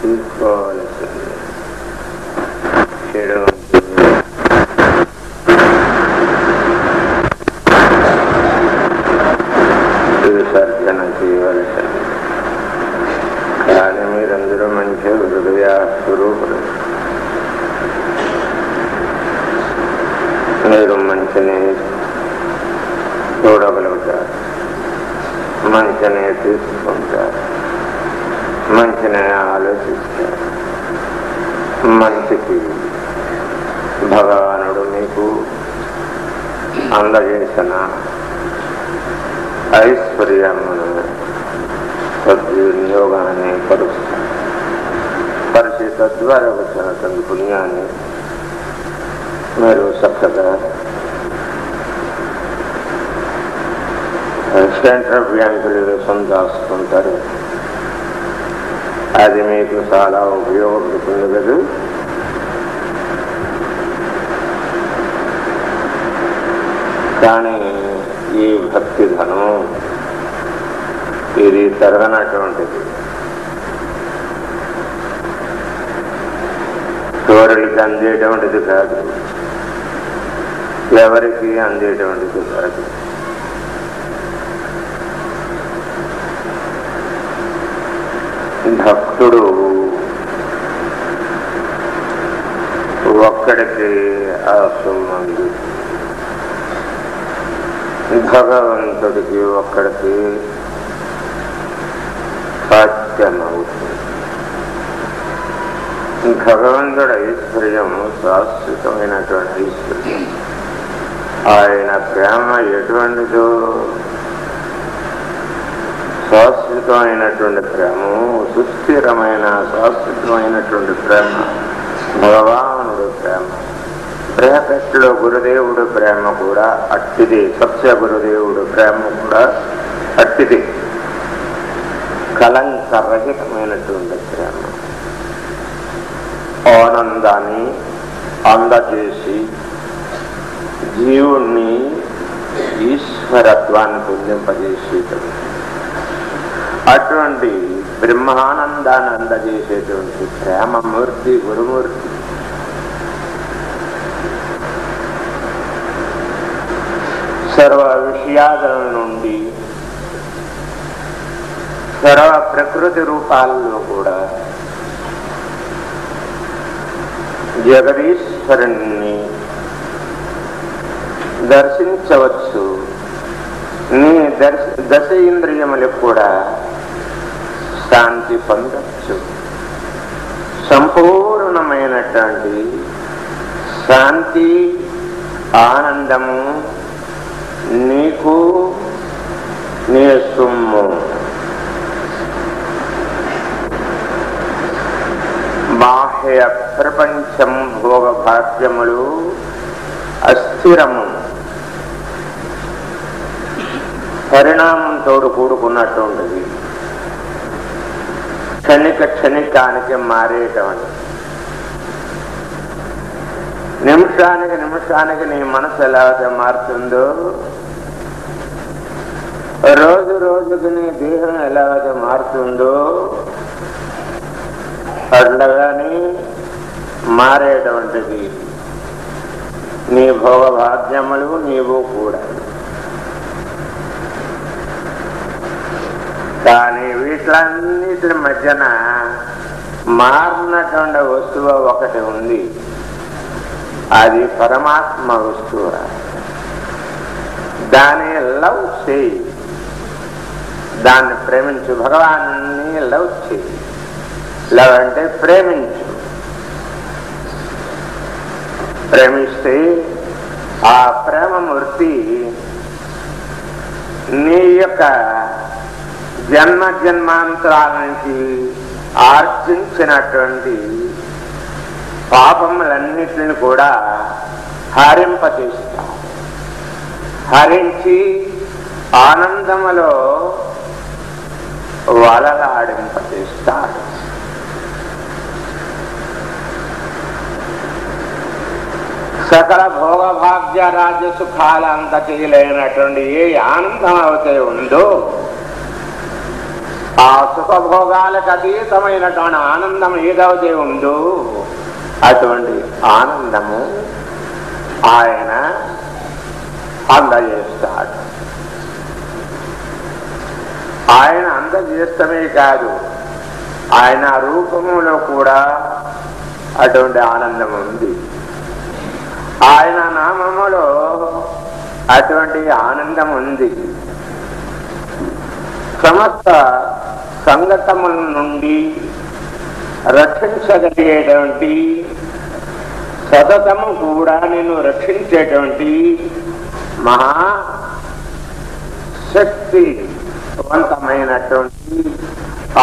తీసుకోవలసింది చెడు విసర్జన చేయవలసింది. కానీ మీరందరూ మంచి హృదయ స్వరూపులు. మీరు మంచిని చూడగలుగుతారు, మంచిని తీసుకుంటారు, మంచిని ఆలోచిస్తారు. మంచికి భగవానుడు మీకు అందజేసిన ఐశ్వర్యమును సద్వినియోగాన్ని పరుస్తారు. పరిచి తద్వారా వచ్చిన తన పుణ్యాన్ని మీరు చక్కగా సెంట్రల్ బ్యాంకులు దాచుకుంటారు. అది మీకు చాలా ఉపయోగపడుతుంది కదా. కానీ ఈ భక్తి ధనం ఇది తరగనటువంటిది. చోరులకి అందేటువంటిది కాదు, ఎవరికి అందేటువంటిది కాదు. భక్తుడు ఒక్కడికి ఆ సొమ్మంది, భగవంతుడికి ఒక్కడికి సాధ్యమవుతుంది. భగవంతుడి ఐశ్వర్యం శాశ్వతమైనటువంటి ఐశ్వర్యం. ఆయన ప్రేమ ఎటువంటిదో, శాశ్వతమైనటువంటి ప్రేమ, సుస్థిరమైన శాశ్వతమైనటువంటి ప్రేమ భగవానుడు ప్రేమ. బ్రహపెట్లో గురుదేవుడు ప్రేమ కూడా అట్టిది. సత్య గురుదేవుడు ప్రేమ కూడా అట్టిది. కలంకరహితమైనటువంటి ప్రేమ. ఆనందాన్ని అందజేసి జీవుణ్ణి ఈశ్వరత్వాన్ని పొందింపజేసేటది. అటువంటి బ్రహ్మానందాన్ని అందజేసేటువంటి ప్రేమమూర్తి గురుమూర్తి. సర్వ విషయాల నుండి సర్వ ప్రకృతి రూపాల్లో కూడా జగదీశ్వరుణ్ణి దర్శించవచ్చు. నీ దశ ఇంద్రియములకు కూడా శాంతి పొందవచ్చు. సంపూర్ణమైనటువంటి శాంతి ఆనందము నీకు నీ సొమ్ము. బాహ్య ప్రపంచం భోగభాగ్యములు అస్థిరము, పరిణామంతో కూడుకున్నటువంటిది. క్షణికానికి మారేటువంటి, నిమిషానికి నీ మనసు ఎలా మారుతుందో, రోజుకి నీ దేహం ఎలా మారుతుందో అట్లగాని మారేటువంటిది నీ భోగభాగ్యములు, నీవు కూడా. కానీ వీటిలన్నిటి మధ్యన మారినటువంటి వస్తువు ఒకటి ఉంది. అది పరమాత్మ వస్తువు. దాన్ని లవ్ చేయి, దాన్ని ప్రేమించు. భగవాన్ని లవ్ చేయి. లవ్ అంటే ప్రేమించు. ప్రేమిస్తే ఆ ప్రేమమూర్తి నీ యొక్క జన్మాంతరాల నుంచి ఆర్జించినటువంటి పాపములన్నిటిని కూడా హరింపచేస్తాడు. హరించి ఆనందములో వలలాడింపచేస్తాడు. సకల భోగభాగ్య రాజ్య సుఖాలంతకీ లేనటువంటి ఏ ఆనందం అయితే ఉందో ఆ సుఖభోగాలకు అతీతమైనటువంటి ఆనందం ఏదైతే ఉందో అటువంటి ఆనందము ఆయన అందజేస్తాడు. ఆయన అందజేస్తమే కాదు, ఆయన రూపములో కూడా అటువంటి ఆనందం ఉంది. ఆయన నామములో అటువంటి ఆనందం ఉంది. సమస్త సంగతముల నుండి రక్షించగలిగేటువంటి, సతతము కూడా నిన్ను రక్షించేటువంటి మహాశక్తివంతమైనటువంటి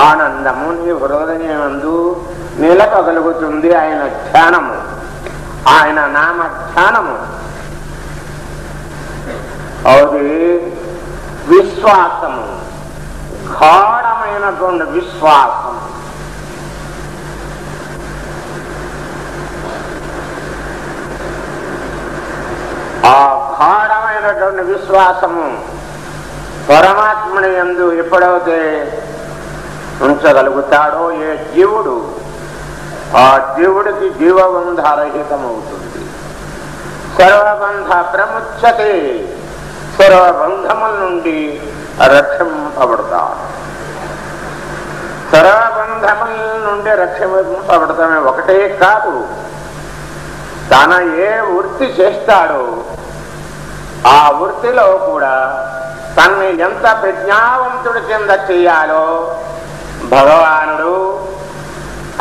ఆనందము నీ హృదయమందు నిలపగలుగుతుంది. ఆయన ధ్యానము, ఆయన నామ ధ్యానము. అది విశ్వాసము, గాఢమైనటువంటి విశ్వాసం. ఆ గాఢమైనటువంటి విశ్వాసము పరమాత్మని యందు ఎప్పుడైతే ఉంచగలుగుతాడో ఏ జీవుడు, ఆ జీవుడికి జీవబంధరహితమవుతుంది. సర్వబంధ ప్రముచ్యతే, సర్వబంధముల నుండి రక్షింపబడతాడు. సర్వబంధముల నుండి రక్షింపబడతామే ఒకటే కాదు, తన ఏ వృత్తి చేస్తాడో ఆ వృత్తిలో కూడా తనని ఎంత ప్రజ్ఞావంతుడి కింద చేయాలో భగవానుడు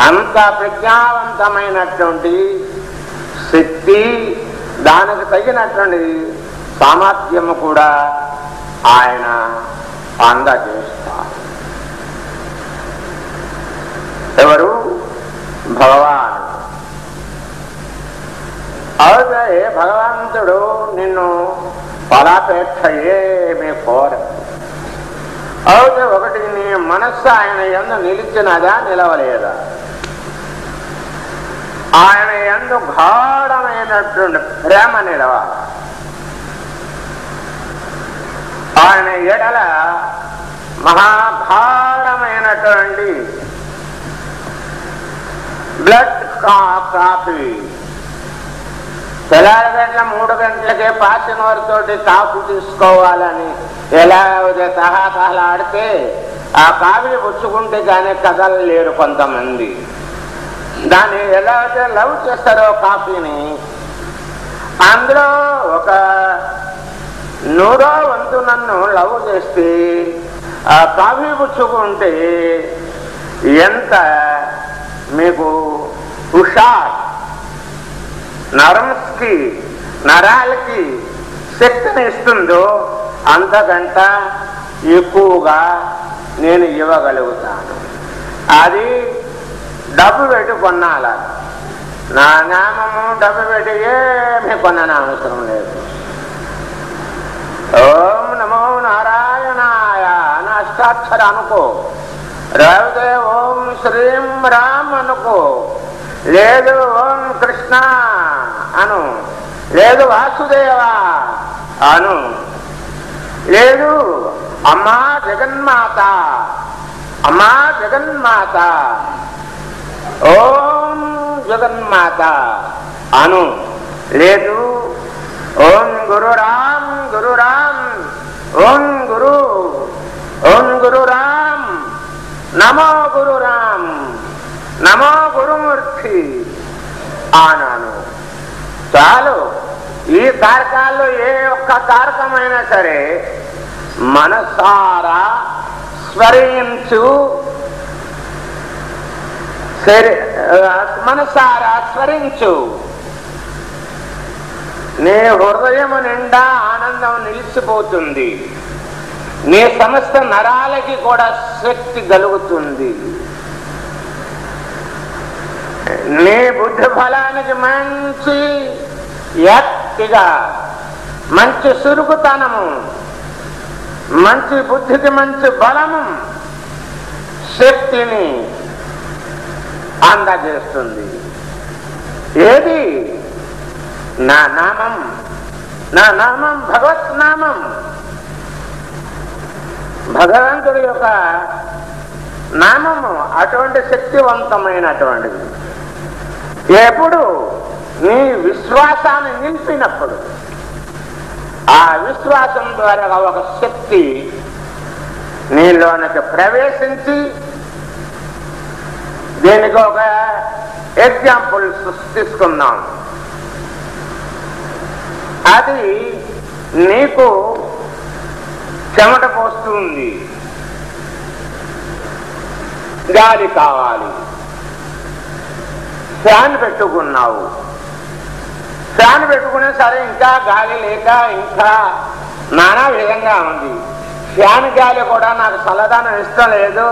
అంత ప్రజ్ఞావంతమైనటువంటి శక్తి, దానికి తగినటువంటి సామర్థ్యము కూడా ఆయన అందజేస్తారు. ఎవరు? భగవానుడు. అయితే భగవంతుడు నిన్ను ఫలాపేక్ష ఏమీ కోరదు. అయితే ఒకటి, నీ మనస్సు ఆయన యందు నిలిచినదా, నిలవలేదా? ఆయన యందు గాఢమైనటువంటి ప్రేమ నిలవాలి. ఆయన ఎడల మహాగాఢమైనటువంటి బ్లడ్ కాఫీ, తెల్లారగంటల 3 గంటలకే పాసినవారితోటి కాఫీ తీసుకోవాలని ఎలా తహతహలాడితే ఆ కాఫీ పుచ్చుకుంటే కానీ కదలలేరు కొంతమంది. దాన్ని ఎలా అయితే లవ్ చేస్తారో కాఫీని, అందులో ఒక 100వ వంతు నన్ను లవ్ చేస్తే ఆ కాఫీ పుచ్చుకుంటే ఎంత మీకు హుషార్, నరమ్స్కి, నరాలకి శక్తిని ఇస్తుందో అంతకంట ఎక్కువగా నేను ఇవ్వగలుగుతాను. అది డబ్బు పెట్టి కొనాల. నా నామము డబ్బు పెట్టి ఏమీ కొనని అవసరం లేదు. ఓం నమో నారాయణాయ అని అష్టాక్షర అనుకో, లేకపోతే ఓం శ్రీం రామ్ అనుకో, లేదు ఓం కృష్ణ అను, లేదు వాసుదేవ అను, లేదు అమ్మా జగన్మాత, అమ్మా జగన్మాత, ఓం జగన్మాత అను, లేదు ఓం గురు రామ్, గురు రామ్, ఓం గురు, ఓం గురు రామ్, నమో గురు రామ్, నమో గురుమూర్తి అన్నాను. చాలు. ఈ కారకాల్లో ఏ ఒక్క కారకమైనా సరే మనసారా స్మరించు, మనసారా స్మరించు. నీ హృదయము నిండా ఆనందం నిలిచిపోతుంది. నీ సమస్త నరాలకి కూడా శక్తి కలుగుతుంది. నీ బుద్ధి ఫలానికి మంచి యాక్తిగా, మంచి సురుకుతనము, మంచి బుద్ధికి మంచి బలము, శక్తిని అందజేస్తుంది. ఏది? నా నామం. నా నామం భగవత్ నామం. భగవంతుడి యొక్క నామము అటువంటి శక్తివంతమైనటువంటిది. ఎప్పుడు నీ విశ్వాసాన్ని నిలిపినప్పుడు ఆ విశ్వాసం ద్వారా ఒక శక్తి నీలోనికి ప్రవేశించి, దీనికి ఒక ఎగ్జాంపుల్ తీసుకుందాం. అది నీకు చెమట పోస్తుంది, గాలి కావాలి, ఫ్యాన్ పెట్టుకున్నావు. ఫ్యాన్ పెట్టుకునే సరే ఇంకా గాలి లేక ఇంకా నానా విధంగా ఉంది. ఫ్యాన్ గాలి కూడా నాకు చల్లదనం ఇష్టం లేదు,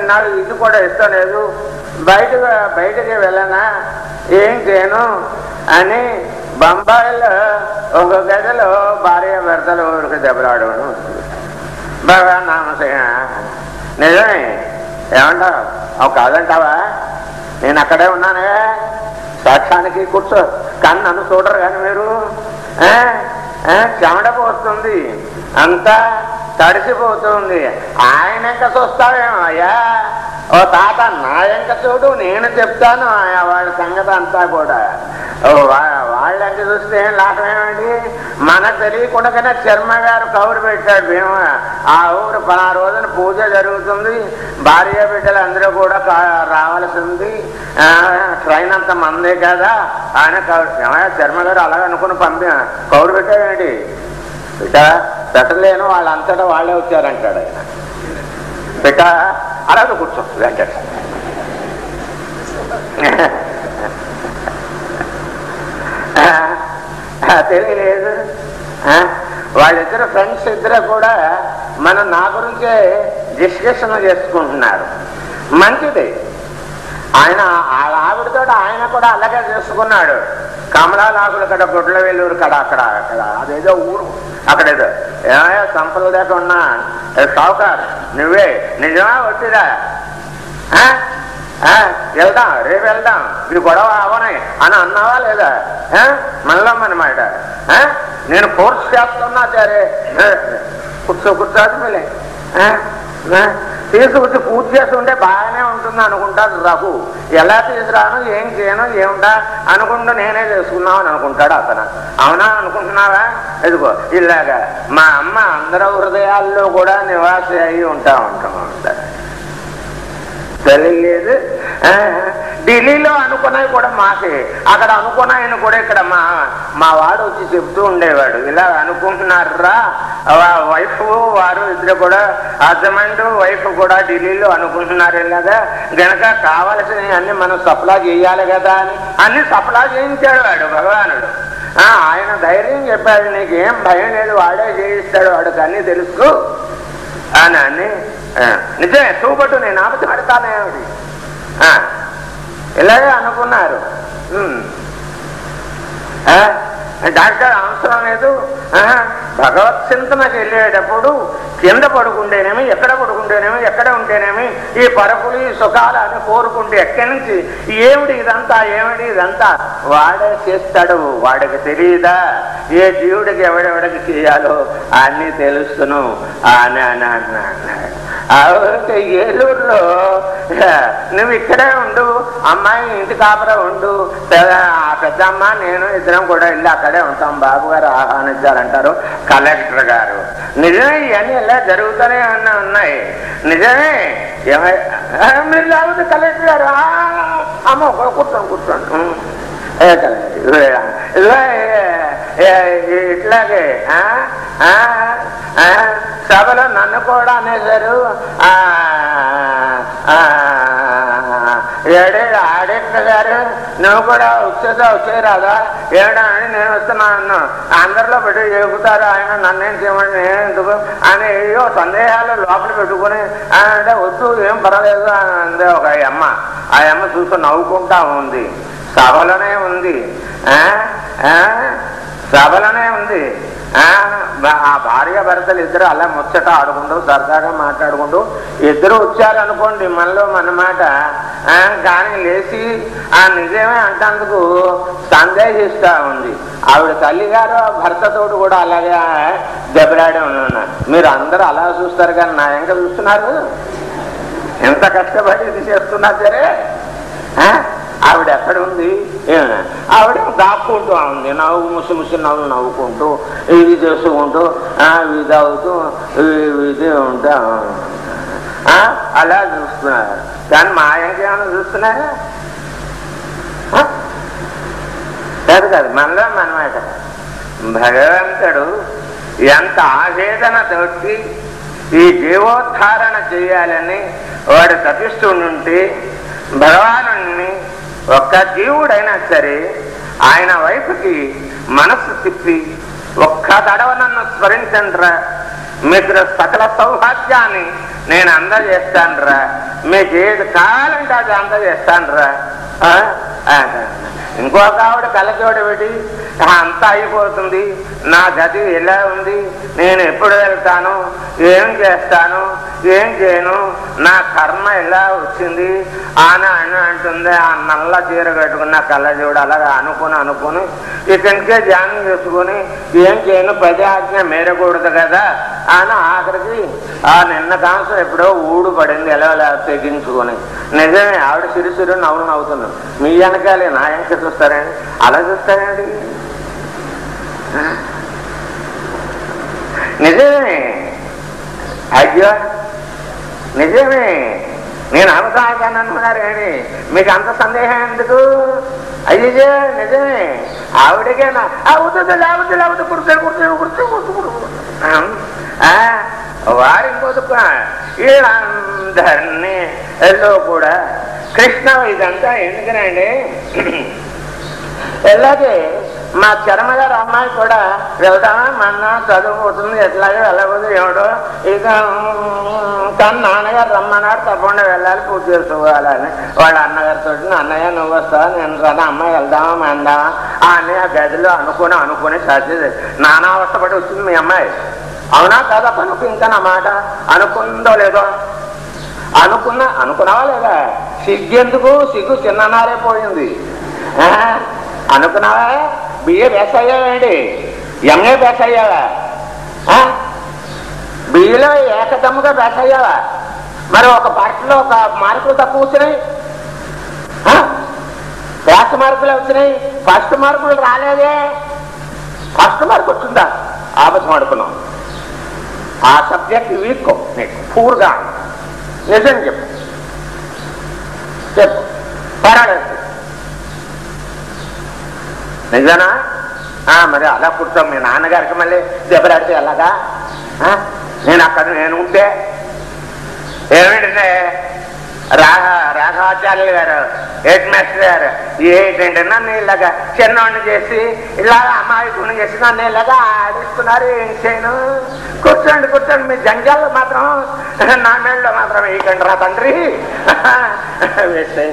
నాకు ఇది కూడా ఇష్టం లేదు, బయటికి వెళ్ళనా ఏం చేయను అని బొంబాయిలో ఒక గదిలో భార్య భర్తలు ఊరికి దెబ్బలాడను. బాగా నామసే నిజమే, ఏమంటావు? అవు కాదంటావా? నేను అక్కడే ఉన్నానే, సాక్ష్యానికి కూర్చో, కానీ నన్ను చూడరు. కానీ మీరు చెమట పోస్తుంది, అంతా తడిసిపోతుంది. ఆయన ఇంకా చూస్తావేమో, అయ్యా ఓ తాత నా ఎంక చూడు, నేను చెప్తాను వాళ్ళ సంగతి అంతా కూడా. వాళ్ళంక చూస్తే ఏం లాభమేమండి? మనకు తెలియకుండానే చర్మ గారు కౌరు పెట్టాడు భీమ. ఆ ఊరు 10 రోజున పూజ జరుగుతుంది, భార్య బిడ్డలు అందరూ కూడా రావాల్సింది, ట్రైన్ అంత మందే కదా ఆయన చర్మ గారు అలాగ అనుకుని కౌరు పెట్టాడేంటి? బిడ్డ పెట్టలేను, వాళ్ళంతటా వాళ్ళే వచ్చారంటాడు ఆయన. బిడ్డ అలాగే కూర్చో వెంకట. తెలియలేదు. వాళ్ళిద్దరు ఫ్రెండ్స్ ఇద్దరు కూడా నా గురించే డిస్కషన్ చేసుకుంటున్నారు. మంచిది. ఆయన ఆవిడతో ఆయన కూడా అలాగే చేసుకున్నాడు. కమలాలాకులు కడ, గుడ్ల వేలూరు కడ, అక్కడ అదేదో ఊరు, అక్కడేదో ఏమయ్యా సంపద దాకా ఉన్నా షావుకారు నువ్వే, నిజమా వచ్చిదా? వెళ్దాం, రేపు వెళ్దాం, ఈ గొడవ అవనే అని అన్నావా లేదా? మళ్ళమ్మన్నమాట. నేను కోర్సు చేస్తున్నా సరే కూర్చోదు మళ్ళీ తీసుకొచ్చి పూజ చేస్తుంటే బాగానే ఉంటుంది అనుకుంటాడు రఘు. ఎలా తీసుకురాను, ఏం చేయను, ఏమిటా అనుకుంటూ నేనే చేసుకున్నావు అని అనుకుంటాడు అతను. అవునా అనుకుంటున్నావా? ఇదిగో ఇలాగా మా అమ్మ అందరూ హృదయాల్లో కూడా నివాసి అయి ఉంటాం. తెలియలేదు. ఢిల్లీలో అనుకున్నవి కూడా మాకే, అక్కడ అనుకున్నాయని కూడా ఇక్కడ మా వాడు వచ్చి చెప్తూ ఉండేవాడు. ఇలా అనుకుంటున్నారా వైఫ్ వారు ఇద్దరు కూడా, హస్బెండ్ వైఫ్ కూడా ఢిల్లీలో అనుకుంటున్నారు ఇలాగా, గనక కావలసినవి అన్ని మనం సప్లై చేయాలి కదా అని అన్ని సప్లై చేయించాడు వాడు భగవానుడు. ఆయన ధైర్యం చెప్పాడు, నీకేం భయం లేదు, వాడే చేయిస్తాడు, వాడికి అన్నీ తెలుసు అని. నిజమే, చూపట్టు నేను ఆపతి పడతానేమిటి ఇలాగే అనుకున్నారు. డాక్టర్ అవసరం లేదు. భగవత్ చింతనకి వెళ్ళేటప్పుడు కింద పడుకుంటేనేమి, ఎక్కడ పడుకుంటేనేమి, ఎక్కడ ఉంటేనేమి ఈ పరపులు ఈ సుఖాలు అని కోరుకుంటే ఎక్కడి నుంచి ఏమిటి ఇదంతా, ఏమిటి ఇదంతా వాడే చేస్తాడు. వాడికి తెలియదా ఏ జీవుడికి ఎవడెవడికి చేయాలో అన్నీ తెలుస్తును అని అన్నాడు. ఏలూరులో నువ్వు ఇక్కడే ఉండు, అమ్మాయి ఇంటి కాపరా ఉండు, పెద్దమ్మ నేను ఇద్దరం కూడా వెళ్ళి అక్కడే ఉంటాం, బాబు గారు ఆహ్వానించారంటారు కలెక్టర్ గారు. నిజమే, ఇవన్నీ ఇలా జరుగుతూనే ఉన్నాయి. నిజమే. మీరు లేకపోతే కలెక్టర్ గారు అమ్మ కూర్చోండి ఇట్లాగే సభలో నన్ను కూడా అనేసారు. ఆడిటర్ గారు నువ్వు కూడా వచ్చేరాదా ఏడా అని నేను వస్తున్నాను, అందరిలో పెట్టి చెబుతారు ఆయన నన్నేం చేయమని నేను ఎందుకు అని ఏయో సందేహాలు లోపల పెట్టుకుని అంటే వద్దు ఏం పర్వాలేదు అందే ఒక అమ్మ. ఆ అమ్మ చూసి నవ్వుకుంటా ఉంది. సభలోనే ఉంది, సభలోనే ఉంది. ఆ భార్య భర్తలు ఇద్దరు అలా ముచ్చట ఆడుకుంటూ సరదాగా మాట్లాడుకుంటూ ఇద్దరు వచ్చారనుకోండి మనలో మన మాట, కానీ లేచి ఆ నిజమే అంటందుకు సందేహిస్తా ఉంది. ఆవిడ తల్లిగారు భర్తతోడు కూడా అలాగే దెబ్బలాడే ఉన్నా. మీరు అందరూ అలా చూస్తారు కానీ నా ఎంక చూస్తున్నారు, ఎంత కష్టపడి ఇది చేస్తున్నా సరే ఆవిడ ఎక్కడ ఉంది, ఆవిడ దాక్కుంటూ ఉంది, నవ్వు ముసి నవ్వుకుంటూ ఇది చేసుకుంటూ ఇది అవుతూ ఇది ఉంటా అలా చూస్తున్నారు. కానీ మా ఇంకేమైనా చూస్తున్నారా? కాదు మనలో మనమాట. భగవంతుడు ఎంత ఆవేదనతోటి ఈ జీవోద్ధారణ చేయాలని వాడు తపిస్తుంటే భగవానుణ్ణి ఒక్క జీవుడైనా సరే ఆయన వైపుకి మనస్సు తిప్పి ఒక్క తడవ నన్ను స్మరించండ్రా, మీకు సకల సౌభాగ్యాన్ని నేను అందజేస్తానురా, మీకు ఏది కావాలంటే అది అందజేస్తానురా. ఇంకొక ఆవిడ కళ్ళజోడు పెట్టి అంతా అయిపోతుంది, నా గతి ఎలా ఉంది, నేను ఎప్పుడు వెళ్తాను, ఏం చేస్తాను, ఏం చేయను, నా కర్మ ఎలా వచ్చింది అని అంటుంది. ఆ నల్ల చీర కట్టుకున్న కళ్ళజోడు అలాగా అనుకుని ఇతనికే ధ్యానం చేసుకుని ఏం చేయను, పది ఆజ్ఞ మేరకూడదు కదా అని ఆఖరికి ఆ నిన్న కాంసం ఎప్పుడో ఊడు పడింది ఎలా తెగించుకొని. నిజమే ఆవిడ సిరిసిరు నవ్వుతున్నాడు. మీ వెనకాలే నా వెనక చూస్తారండి, అలా చూస్తారండి. నిజమే, అయ్యో నిజమే, నేను అవకాశాన్ని అనుకున్నారేంటి, మీకు అంత సందేహం ఎందుకు? అయ్యో నిజమే, ఆవిడకేనా అవుతుంది లేకపోతే కూర్చో వారి కొడుకు వీళ్ళందరినీ ఎల్లో కూడా కృష్ణ ఇదంతా ఎందుకనండి. ఎలాగే మా చర్మగారు అమ్మాయి కూడా వెళ్తామా మన్నా చదువుకుంటుంది, ఎట్లాగే వెళ్ళబోదు ఏమిటో ఇక తను నాన్నగారు రమ్మన్నాడు, తప్పకుండా వెళ్ళాలి, పూర్తి చేసుకోవాలని వాళ్ళ అన్నగారితో అన్నయ్య నువ్వు వస్తావా నేను రాదా, అమ్మాయి వెళ్దామా మందామా అని ఆ గదిలో అనుకుని సర్ది నానా అవస్థపడి వచ్చింది మీ అమ్మాయి. అవునా కదా పనుకు ఇంకా నా మాట అనుకుందో లేదో, అనుకున్నావా లేదా? సిగ్గెందుకు, సిగ్గు చిన్ననారే పోయింది. అనుకున్నావా? బిఏ బెస్ అయ్యావేంటి, ఎంఏ బెస్ అయ్యావా, బిఏలో ఏకదమ్ముగా బెస్ అయ్యావా? మరి ఒక పార్టీలో ఒక మార్కులు తక్కువ వచ్చినాయి, క్లాస్ మార్కులు వచ్చినాయి, ఫస్ట్ మార్కులు రాలేదే. ఫస్ట్ మార్కు వచ్చిందా? ఆపత్తం ఆడుకున్నాం. ఆ సబ్జెక్ట్ వీక్ నీకు పూర్గా నిజం చెప్పు పర్వాలేదు నిజానా? మరి అలా కూర్చోం. మీ నాన్నగారికి మళ్ళీ దెబ్బలాడితే ఎలాగా? నేను ఉంటే ఏమిటంటే రాఘవాచార్యులు గారు హెడ్ మాస్టర్ గారు ఏంటంటే నన్ను ఇలాగా చిన్నవాడిని చేసి ఇలాగా అమాయకుని చేసి నన్ను ఇలాగా ఆడిస్తున్నారు, ఏం చేయను, కూర్చోండి మీ జంజాలు మాత్రం నా మేళ్ళలో మాత్రం వేయకండి రా తండ్రి. వేస్తే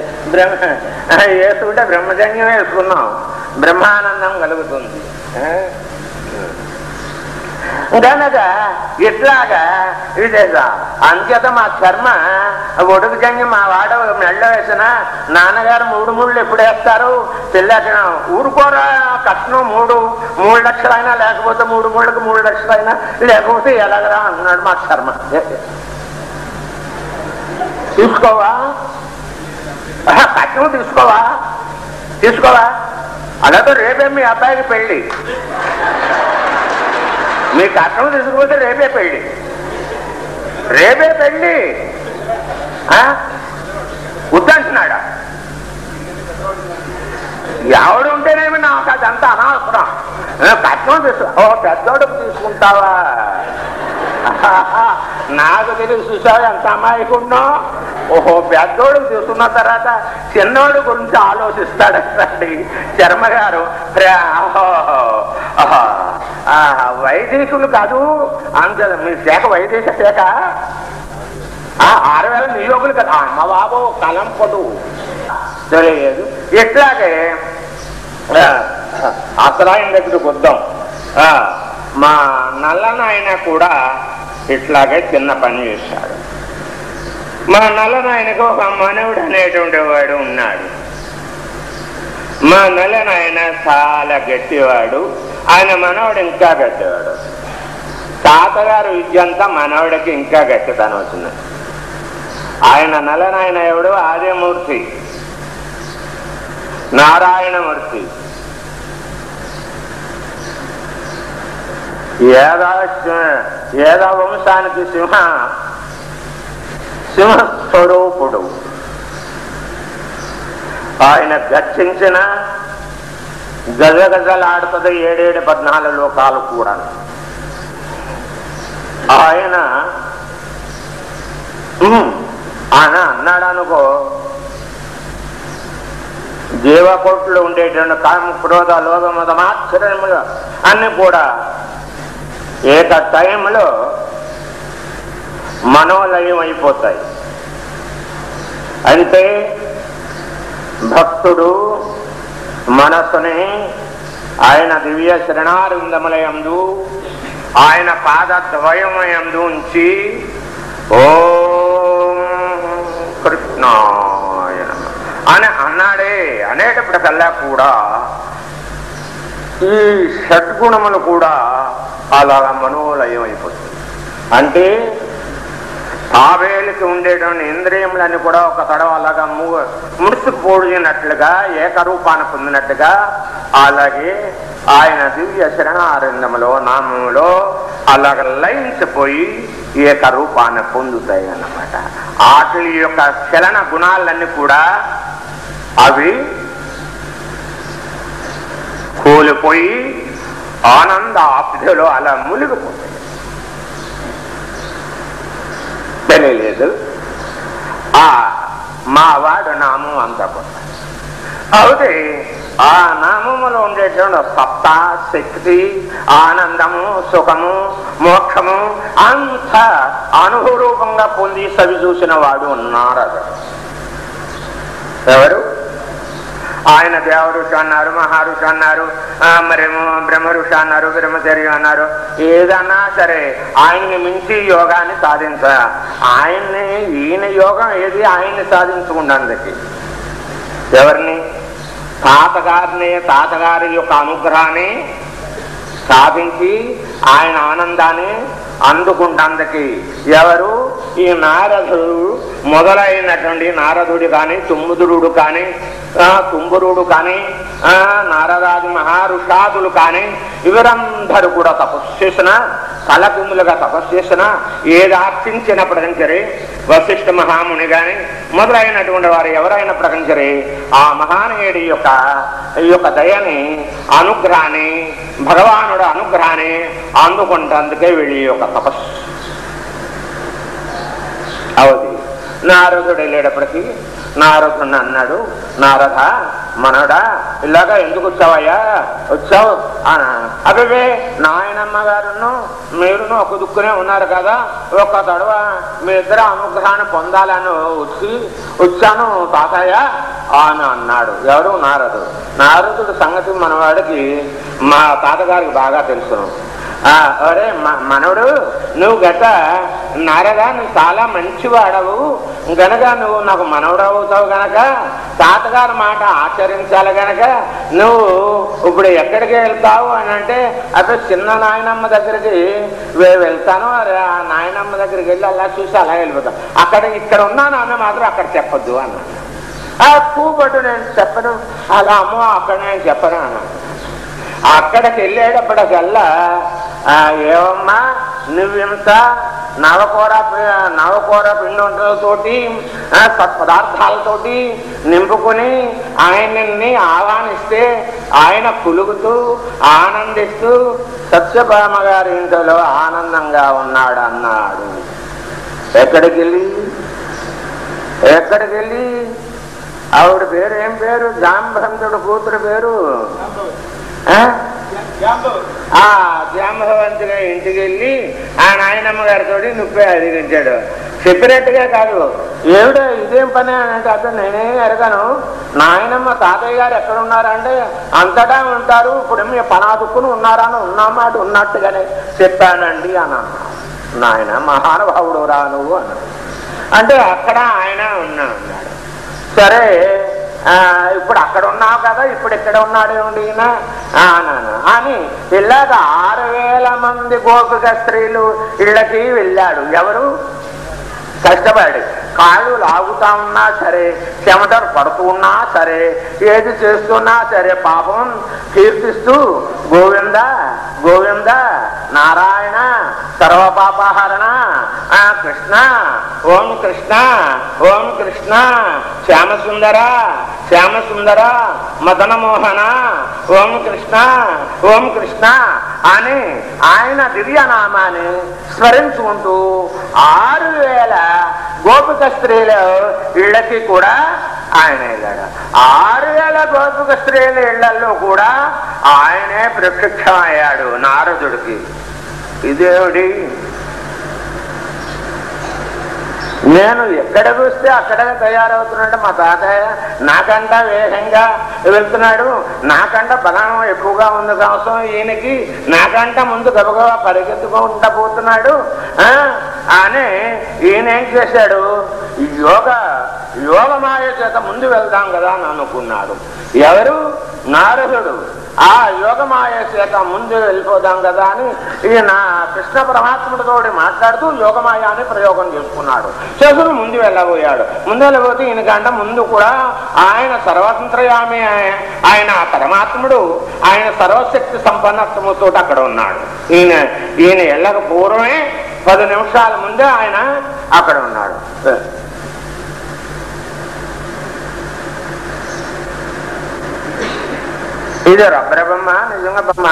వేసుకుంటే బ్రహ్మజంగం వేసుకున్నాం, బ్రహ్మానందం కలుగుతుంది. కనుక ఇట్లాగా ఇదేదా అంచేత మా కర్మ ఒడుగు జంగి మా వాడ మెళ్ళ వేసిన నాన్నగారు 3 ముళ్ళు ఎప్పుడు వేస్తారు తెల్లకిన ఊరుకోరా కట్నం 3 లక్షలైనా లేకపోతే 3 ముళ్ళకి 3 లక్షలైనా లేకపోతే ఎలాగరా అన్నాడు మా కర్మ. తీసుకోవా కట్నం తీసుకోవా అలాగే రేపే మీ అబ్బాయికి పెళ్ళి, మీ కట్నం తీసుకుపోతే రేపే పెళ్ళి వద్దంటున్నాడా? ఎవడు ఉంటేనేమి నాకు అదంతా అనవసరం. కట్నం పెద్దోడుకు తీసుకుంటావా? నాకు తెలిసి చూసావు ఎంత అమాయకున్నా. పెద్దోడుకు తీసుకున్న తర్వాత చిన్నోడు గురించి ఆలోచిస్తాడండి చర్మగారు. వైదేశులు కాదు అంత మీ శాఖ వైదేశ శాఖ 6000 నియోగులు కదా అమ్మ బాబు కలం పొడు తెలియదు. ఇట్లాగే అసలాయన దగ్గరకు వద్దాం. మా నల్లనాయన కూడా ఇట్లాగే చిన్న పని చేశాడు. మా నల్లనాయనకు ఒక మనవుడు అనేటువంటి వాడు ఉన్నాడు. మా నల్లనాయన చాలా గట్టివాడు, ఆయన మనవడు ఇంకా గట్టివాడు. తాతగారు విద్య అంతా మనవడికి ఇంకా గట్టితనం వచ్చింది. ఆయన నల్లనాయన ఎవడు? ఆర్యమూర్తి, నారాయణమూర్తి. ఏద వంశానికి సింహస్వరూపుడు. ఆయన గర్జించిన గజగజలాడుతుంది 7-14 లోకాలు కూడా. ఆయన అన్నాడు అనుకో, జీవకోట్లు ఉండేటువంటి కామ క్రోధ లోభ మద మాత్సర్యములు అన్ని కూడా ఏక టైంలో మనోలయం అయిపోతాయి. అంటే భక్తుడు మనస్సుని ఆయన దివ్య శరణారిందములయందు ఆయన పాదద్వయమయందు ఉంచి ఓం కృష్ణాయ నమః అని అన్నాడే అనేటప్పటికల్లా కూడా ఈ షడ్గుణములు కూడా అలాగా మనోలయం అయిపోతుంది. అంటే తాబేలికి ఉండేటువంటి ఇంద్రియములన్నీ కూడా ఒక తడవ అలాగా ముడుచుకుపోడినట్లుగా ఏకరూపాన్ని పొందినట్టుగా అలాగే ఆయన దివ్య శరణారంధములో నామములో అలాగ లయించిపోయి ఏకరూపాన్ని పొందుతాయి అన్నమాట. వాటి యొక్క చలన గుణాలన్నీ కూడా అవి కూలిపోయి ఆనంద ఆప్తిలో అలా మునిగిపోతాయి. తెలియలేదు మా వాడు నామం అంతా పోతాయి. అయితే ఆ నామములో ఉండేటువంటి సత్త, శక్తి, ఆనందము, సుఖము, మోక్షము అంత అనుభవరూపంగా పొంది సవి చూసిన వాడు నారదుడు. ఎవరు? ఆయన దేవ ఋషి అన్నారు, మహారుషి అన్నారు, మరేమో బ్రహ్మ ఋషి అన్నారు, బ్రహ్మచర్యం అన్నారు. ఏదన్నా సరే ఆయన్ని మించి యోగాన్ని ఆయన్ని ఈయన యోగం ఏది ఆయన్ని సాధించుకుంటానికి ఎవరిని? తాతగారి యొక్క అనుగ్రహాన్ని సాధించి ఆయన ఆనందాన్ని అందుకుంటానికి ఎవరు? ఈ నారదుడు మొదలైనటువంటి నారదుడు కానీ, తుంబురుడు కానీ, తుంబురుడు కానీ, నారదాది మహారుషాదులు కానీ వీరందరూ కూడా తపస్సు చేసిన, తలకిందులుగా తపస్సు చేసిన, ఏది ఆర్చించినప్పటికీ సరే వశిష్ఠ మహాముని కానీ మొదలైనటువంటి వారు ఎవరైనప్పటికీ సరే ఆ మహానీయుడి యొక్క దయని, అనుగ్రహాన్ని, భగవానుడు అనుగ్రహాన్ని అందుకుంటందుకే వీళ్ళ యొక్క తపస్సు అవధి. నారదుడు వెళ్ళేటప్పటికీ నారదుని అన్నాడు, నారద మనడా ఇలాగా ఎందుకు వచ్చావయ్యా? వచ్చావు అబ్బే నాయనమ్మ గారును మీరును ఒక దుక్కునే ఉన్నారు కదా, ఒక తడవ మీ ఇద్దరు అనుగ్రహాన్ని పొందాలని వచ్చాను తాతయ్య అని అన్నాడు. ఎవరు? నారదుడు. నారదుడు సంగతి మనవాడికి మా తాతగారికి బాగా తెలుసును. అరే మనవుడు, నువ్వు గట నారదా నువ్వు చాలా మంచివాడవు గనక నువ్వు నాకు మనవుడు అవుతావు గనక తాతగారి మాట ఆచరించాలి గనక నువ్వు ఇప్పుడు ఎక్కడికి వెళ్తావు అని అంటే, అప్పుడు చిన్న నాయనమ్మ దగ్గరికి వెళ్తాను, ఆ నాయనమ్మ దగ్గరికి వెళ్ళి అలా చూసి అలా వెళ్ళిపోతాను, ఇక్కడ ఉన్నాను అన్న మాత్రం అక్కడ చెప్పొద్దు అన్నాను. కూబట్టు నేను చెప్పను, అలా అమ్మో అక్కడ నేను చెప్పను అన్నాను. అక్కడికి వెళ్ళేటప్పటికల్లా ఏమమ్మా నువ్వింత నవకూర పిండితోటి సత్పదార్థాలతోటి నింపుకొని ఆయన్ని ఆహ్వానిస్తే ఆయన కులుగుతూ ఆనందిస్తూ సత్యభామ గారి ఇంట్లో ఆనందంగా ఉన్నాడు అన్నాడు. ఎక్కడికి వెళ్ళి ఆవిడ పేరు ఏం పేరు? జాంబవంతుడు కూతురు పేరు ఆ జాంబవంతుగా ఇంటికి వెళ్ళి ఆ నాయనమ్మ గారితో నుప్పే అడిగించాడు. చెప్పినట్టుగా కాదు, ఏమిటో ఇదేం పని అని అంటే అతను నేనే ఎరగను, నాయనమ్మ తాతయ్య గారు ఎక్కడ ఉన్నారంటే అంతటా ఉంటారు, ఇప్పుడు మీ పనాదుక్కుని ఉన్నారని ఉన్నామాట ఉన్నట్టుగానే చెప్పానండి అని అన్నా. నాయన మహానుభావుడు రా నువ్వు అన్నాడు. అంటే అక్కడ ఆయన ఉన్నా అన్నాడు. సరే ఇప్పుడు అక్కడ ఉన్నావు కదా, ఇప్పుడు ఇక్కడ ఉన్నాడేమిటి అని ఇలాగ 6000 మంది గోపిక స్త్రీలు ఇళ్ళకి వెళ్ళాడు. ఎవరు కష్టపడి కాళ్ళు లాగుతా ఉన్నా సరే, చెమటలు పడుతూ ఉన్నా సరే, ఏది చేస్తున్నా సరే పాపం కీర్తిస్తూ గోవింద గోవింద నారాయణ సర్వపాపహరణ కృష్ణ ఓం కృష్ణ ఓం కృష్ణ శ్యామసుందర శ్యామసుందర మదనమోహన ఓం కృష్ణ ఓం కృష్ణ అని ఆయన దివ్యనామాన్ని స్మరించుకుంటూ 6000 గోపిక స్త్రీల ఇళ్ళకి కూడా ఆయన వెళ్ళాడు. 6000 గోపిక స్త్రీల ఇళ్లలో కూడా ఆయనే ప్రత్యక్షమయ్యాడు నారదుడికి. ఇదేమిటి, నేను ఎక్కడ చూస్తే అక్కడ తయారవుతున్నాడు మా తాతయ్య, నాకంట వేగంగా వెళ్తున్నాడు, నాకంట బలం ఎక్కువగా ఉంది అవసరం ఈయనకి, నాకంట ముందు గబగబా పరిగెత్తుకుంటా పోతున్నాడు అని ఈయన ఏం చేశాడు, యోగమాయ చేత ముందు వెళ్దాం కదా అని అనుకున్నాడు. ఎవరు? నారదుడు. ఆ యోగమాయ చేత ముందు వెళ్ళిపోదాం కదా అని ఈయన కృష్ణ పరమాత్ముడితో మాట్లాడుతూ యోగమాయ అని ప్రయోగం చేసుకున్నాడు. చేసుకుని ముందు వెళ్ళబోయాడు. ముందు వెళ్ళబోతే ఈయనకంట ముందు కూడా ఆయన సర్వతంత్రయామి, ఆయన పరమాత్ముడు, ఆయన సర్వశక్తి సంపన్నత్వముతో అక్కడ ఉన్నాడు. ఈయన వెళ్ళక పూర్వమే 10 నిమిషాల ముందే ఆయన అక్కడ ఉన్నాడు. ఇది రబ్బర బొమ్మ నిజంగా బొమ్మ,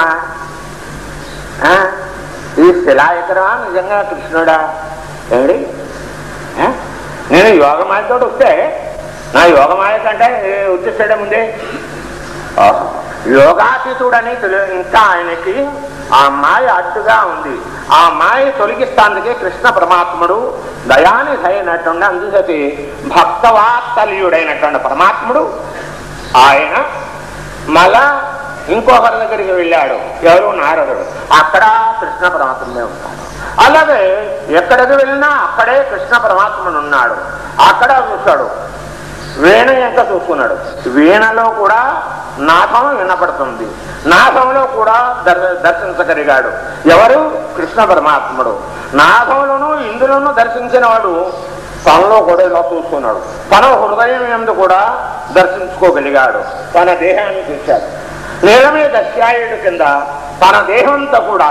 ఈ శిలాయకరమా నిజంగా కృష్ణుడా? ఏమిటి, నేను యోగమాయతో వస్తే నా యోగమాయ కంటే వచ్చేసాడే ముందే. యోగాతీతుడని ఇంకా ఆయనకి ఆ మాయ అడ్డుగా ఉంది. ఆ మాయ తొలగిస్తానికి కృష్ణ పరమాత్ముడు దయానిధి అయినటువంటి అందుసతి భక్తవాత్సల్యుడైనటువంటి పరమాత్ముడు ఆయన మళ్ళా ఇంకొకరి దగ్గరికి వెళ్ళాడు. ఎవరు? నారదుడు. అక్కడ కృష్ణ పరమాత్మే ఉన్నాడు. అలాగే ఎక్కడికి వెళ్ళినా అక్కడే కృష్ణ పరమాత్ముడు ఉన్నాడు. అక్కడ చూశాడు, వీణ ఎంత చూసుకున్నాడు. వీణలో కూడా నాదం వినపడుతుంది, నాదంలో కూడా దర్శించగలిగాడు. ఎవరు? కృష్ణ పరమాత్ముడు. నాదంలోనూ ఇందులోనూ దర్శించిన వాడు తనలో కూడా ఇలా చూసుకున్నాడు. తన హృదయం ఎందు కూడా దర్శించుకోగలిగాడు. తన దేహాన్ని చూశాడు. నీలమే దశ్యాయుడు కింద తన దేహంతో కూడా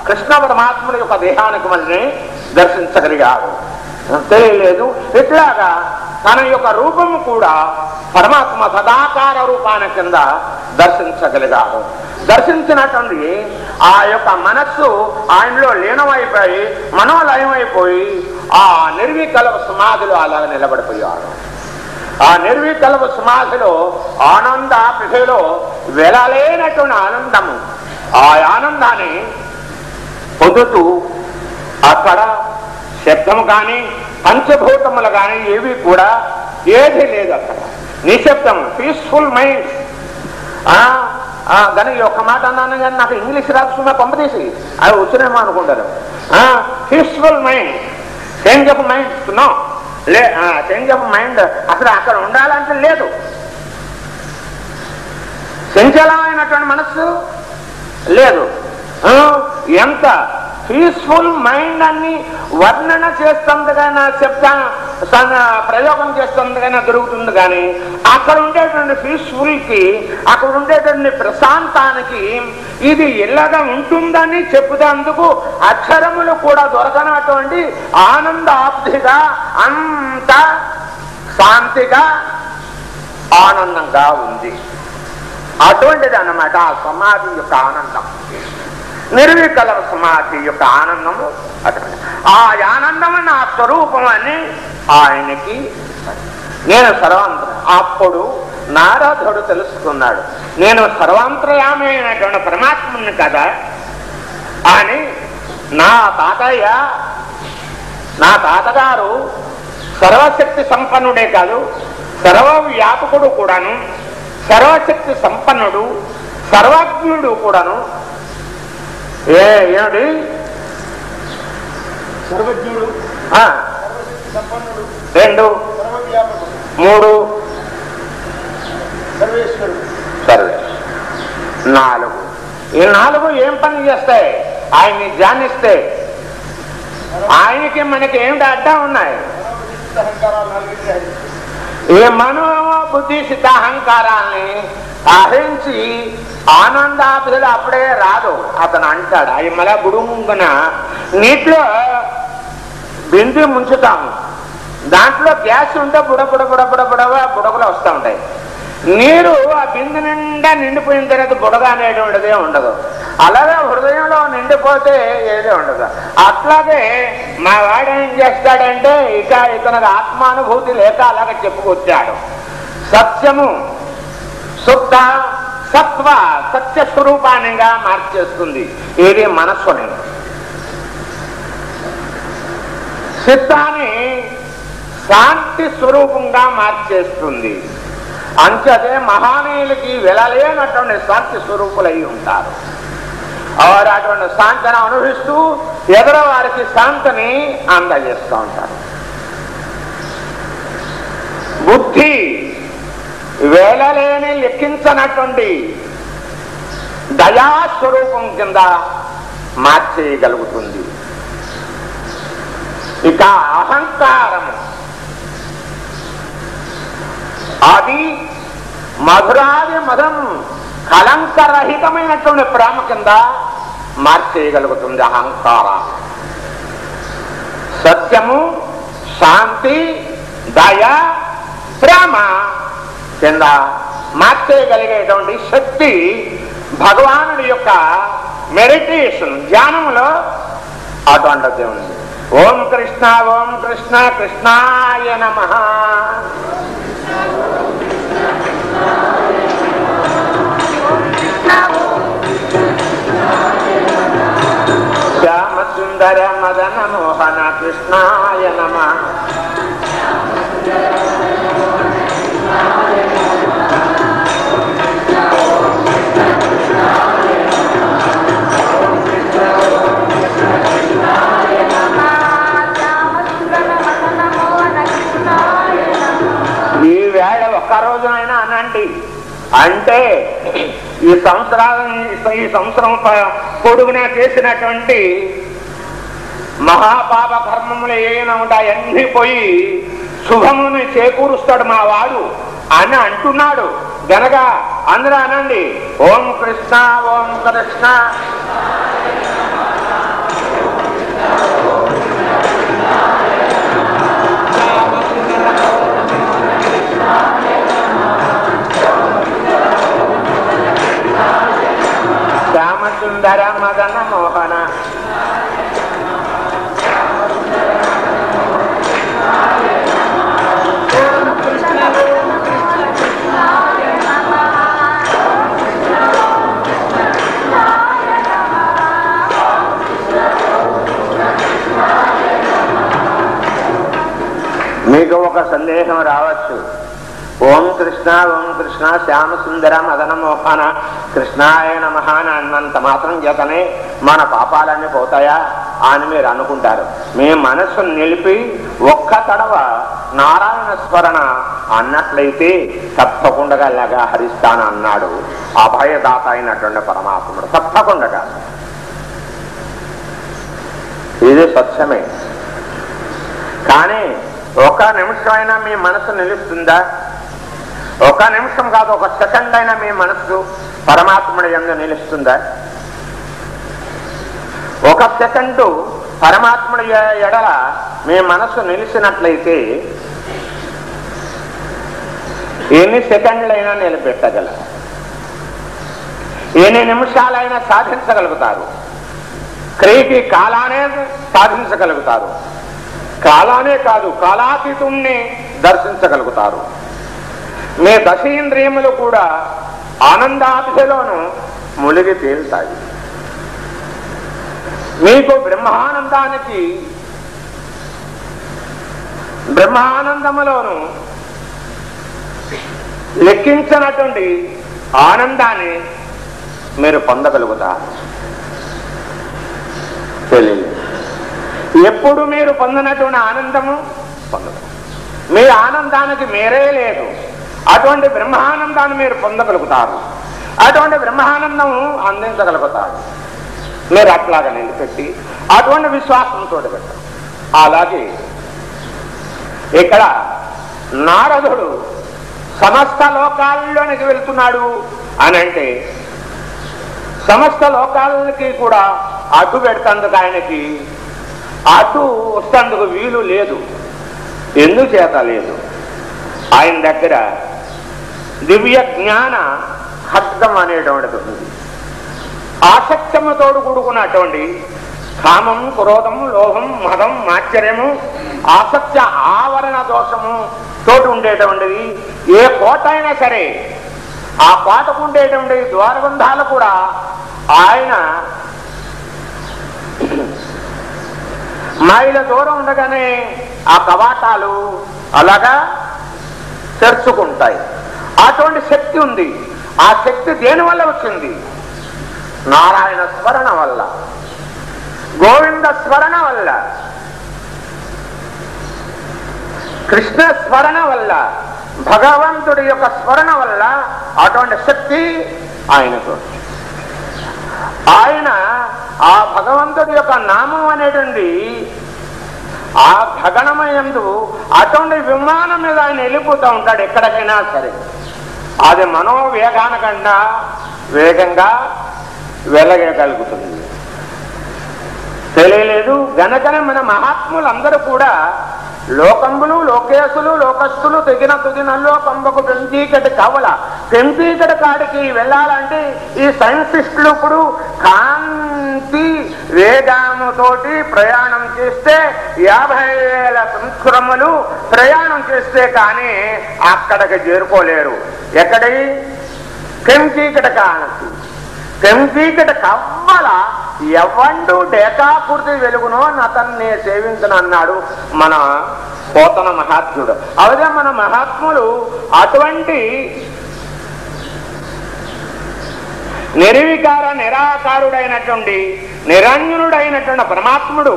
కృష్ణ పరమాత్ముడి యొక్క దేహానికి మళ్ళీ దర్శించగలిగాడు. తెలియలేదు. ఇట్లాగా తన యొక్క రూపము కూడా పరమాత్మ సదాకార రూపాన కింద దర్శించగలిగాడు. దర్శించినటువంటి ఆ యొక్క మనస్సు ఆయనలో లీనమైపోయి మనోలయమైపోయి ఆ నిర్వికల్ప సమాధిలో అలా నిలబడిపోయాడు. ఆ నిర్వికల్ప సమాధిలో ఆనంద పిధలో వెలలేనటువంటి ఆనందము, ఆ ఆనందాన్ని పొందుతూ అక్కడ శబ్దము కానీ పంచభూతములు కానీ ఏవి కూడా ఏది లేదు. అక్కడ నిశ్శబ్దం, పీస్ఫుల్ మైండ్. దానికి ఒక మాట అన్నాను కానీ నాకు ఇంగ్లీష్ రాసుకున్నా పంపదీసి అవి వచ్చినేమో అనుకుంటారు. Peaceful mind, change of mind change of mind అసలు అక్కడ ఉండాలంటే లేదు. చంచలమైనటువంటి మనస్సు లేదు. ఎంత పీస్ఫుల్ మైండ్ అన్ని వర్ణన చేస్తుందిగానే ప్రయోగం చేస్తుందిగానే దొరుకుతుంది. కానీ అక్కడ ఉండేటువంటి పీస్ఫుల్కి, అక్కడ ఉండేటువంటి ప్రశాంతానికి ఇది ఇలాగా ఉంటుందని చెప్పుదందుకు అక్షరములు కూడా దొరకనటువంటి ఆనందాబ్ధిగా, అంత శాంతిగా, ఆనందంగా ఉంది. అటువంటిది అన్నమాట ఆ సమాధి యొక్క ఆనందం. నిర్వికల్ప సమాధి యొక్క ఆనందము అటువంటి. ఆ ఆనందం నా స్వరూపం అని ఆయనకి నేను సర్వాంతర. అప్పుడు నారదుడు తెలుసుకున్నాడు, నేను సర్వాంతర్యామి అయినటువంటి పరమాత్మని కదా అని నా తాతయ్య, నా తాతగారు సర్వశక్తి సంపన్నుడే కాదు, సర్వవ్యాపకుడు కూడాను, సర్వశక్తి సంపన్నుడు, సర్వజ్ఞుడు కూడాను. ఏమిటి? సర్వజ్ఞుడు, 2, 3, సర్వే 4. ఈ 4 ఏం పని చేస్తాయి? ఆయన్ని ధ్యానిస్తే ఆయనకి మనకి ఏమిటి అడ్డా ఉన్నాయి? ఈ మనో బుద్ధి సిద్ధ అహంకారాల్ని అహించి ఆనందాభిధులు అప్పుడే రాదు. అతను అంటాడు, అవి మళ్ళా బుడుమున నీటిలో బిందు ముంచుతాము, దాంట్లో గ్యాస్ ఉంటే బుడగలు వస్తూ ఉంటాయి. నీరు ఆ బిందు నిండా నిండిపోయిన తర్వాత బుడగ అనేటువంటిదే ఉండదు. అలాగే హృదయంలో నిండిపోతే ఏదే ఉండదు. అట్లాగే మా వాడు ఏం చేస్తాడంటే ఇక ఇతనికి ఆత్మానుభూతి లేక అలాగే చెప్పుకొచ్చాడు. సత్యము శుద్ధ సత్వ సత్య స్వరూపానిగా మార్చేస్తుంది ఇది మనస్సుని. చిత్తాన్ని శాంతి స్వరూపంగా మార్చేస్తుంది. అంచదే మహానీయులకి వెళ్ళలేనటువంటి శాంతి స్వరూపులై ఉంటారు. వారు అటువంటి శాంతిని అనుభవిస్తూ ఎదురు వారికి శాంతిని అందజేస్తూ ఉంటారు. బుద్ధి వేలలేని లెక్కించనటువంటి దయాస్వరూపం కింద మార్చేయగలుగుతుంది. ఇక అహంకారము అది మధురాది మదం కలంకరహితమైనటువంటి ప్రేమ కింద మార్చేయగలుగుతుంది. అహంకారం సత్యము శాంతి దయ ప్రేమ కింద మార్చేయగలిగేటువంటి శక్తి భగవానుడి యొక్క మెడిటేషన్ ధ్యానంలో అటువంటిది ఉంది. ఓం కృష్ణ ఓం కృష్ణ కృష్ణాయ నమః. శ్యామ సుందర మదన మోహన కృష్ణాయ నమః. ఈ వేళ ఒక్క రోజునైనా అనండి. అంటే ఈ సంవత్సరం పొడుగునా చేసినటువంటి మహాపాప కర్మములు ఏమైనా ఉంటాయి అన్ని పోయి శుభముని చేకూరుస్తాడు మా వాడు అని అంటున్నాడు గనక అందరూ అనండి, ఓం కృష్ణ ఓం కృష్ణ. శ్యామసుందర మదన మోహన మీకు ఒక సందేహం రావచ్చు, ఓం కృష్ణ శ్యామ సుందర మదన మోహన కృష్ణాయ నమః అని అన్నంత మాత్రం చేతనే మన పాపాలన్నీ పోతాయా అని మీరు అనుకుంటారు. మీ మనస్సు నిలిపి ఒక్క తడవ నారాయణ స్మరణ అన్నట్లయితే తప్పకుండా లాగా హరిస్తాను అన్నాడు అభయదాత అయినటువంటి పరమాత్ముడు. తప్పకుండా ఇది సత్యమే. కానీ ఒక నిమిషమైనా మీ మనసు నిలుస్తుందా? ఒక నిమిషం కాదు, ఒక సెకండ్ అయినా మీ మనస్సు పరమాత్ముడి యందు నిలుస్తుందా? ఒక సెకండు పరమాత్ముడి ఎడల మీ మనస్సు నిలిచినట్లయితే ఎన్ని సెకండ్లైనా నిలబెట్టగలరు, ఎన్ని నిమిషాలైనా సాధించగలుగుతారు. క్రియకి కాలానే సాధించగలుగుతారు. కాలానే కాదు, కాలాతీతుణ్ణి దర్శించగలుగుతారు. మీ దశేంద్రియములు కూడా ఆనందాభిలోను మునిగి తేలుతాయి. మీకు బ్రహ్మానందములోను లెక్కించినటువంటి ఆనందాన్ని మీరు పొందగలుగుతారు. తెలియదు ఎప్పుడు మీరు పొందినటువంటి ఆనందము పొందదు. మీ ఆనందానికి మీరే లేదు. అటువంటి బ్రహ్మానందాన్ని మీరు పొందగలుగుతారు. అటువంటి బ్రహ్మానందము అందించగలుగుతారు. మీరు అట్లాగా నిలబెట్టి అటువంటి విశ్వాసంతో పెట్టారు. అలాగే ఇక్కడ నారదుడు సమస్త లోకాల్లోనికి వెళ్తున్నాడు అని అంటే సమస్త లోకాలకి కూడా అడ్డు పెడతందుకు ఆయనకి అడ్డు వస్తందుకు వీలు లేదు. ఎందుచేత లేదు? ఆయన దగ్గర దివ్య జ్ఞాన ఖడ్గం అనేటువంటిది ఉంది. ఆసక్తముతోడు కూడుకున్నటువంటి కామం, క్రోధం, లోభం, మదం, మాత్సర్యము, ఆసక్తి, ఆవరణ దోషము తోటి ఉండేటువంటిది ఏ కోట అయినా సరే ఆ కోటకు ఉండేటువంటి ద్వారబంధాలు కూడా ఆయన మైళ్ళ దూరం ఉండగానే ఆ కవాటాలు అలాగా తెరుచుకుంటాయి. అటువంటి శక్తి ఉంది. ఆ శక్తి దేని వల్ల వచ్చింది? నారాయణ స్మరణ వల్ల, గోవింద స్మరణ వల్ల, కృష్ణ స్మరణ వల్ల, భగవంతుడి యొక్క స్మరణ వల్ల అటువంటి శక్తి ఆయనకు. ఆయన ఆ భగవంతుడి యొక్క నామం అనేటువంటి ఆ గగనమయందు అటువంటి విమానం మీద ఆయన వెళ్ళిపోతూ ఉంటాడు ఎక్కడికైనా సరే. అది మనోవేగానికన్నా వేగంగా వెళ్ళగలుగుతుంది. తెలియలేదు గనకనే మన మహాత్ములందరూ కూడా లోకంబులు, లోకేశులు, లోకస్తులు తెగిన తుదినల్లో పంపకు పెంచీకటి కవల పెంచీకటి కాడికి వెళ్ళాలంటే ఈ సైంటిస్టులు ఇప్పుడు కాంతి వేగముతోటి ప్రయాణం చేస్తే 50,000 సంవత్సరములు ప్రయాణం చేస్తే కానీ అక్కడికి చేరుకోలేరు. ఎక్కడి? పెంచీకటి కాంతి. పెంచీకటి కవ్వల ఎవండు డేకాకృతి వెలుగునో అతన్ని సేవించనన్నాడు మన పోతన మహాత్ముడు. అదే మన మహాత్ములు అటువంటి నిర్వికార నిరాకారుడైనటువంటి నిరంజనుడైనటువంటి పరమాత్ముడు,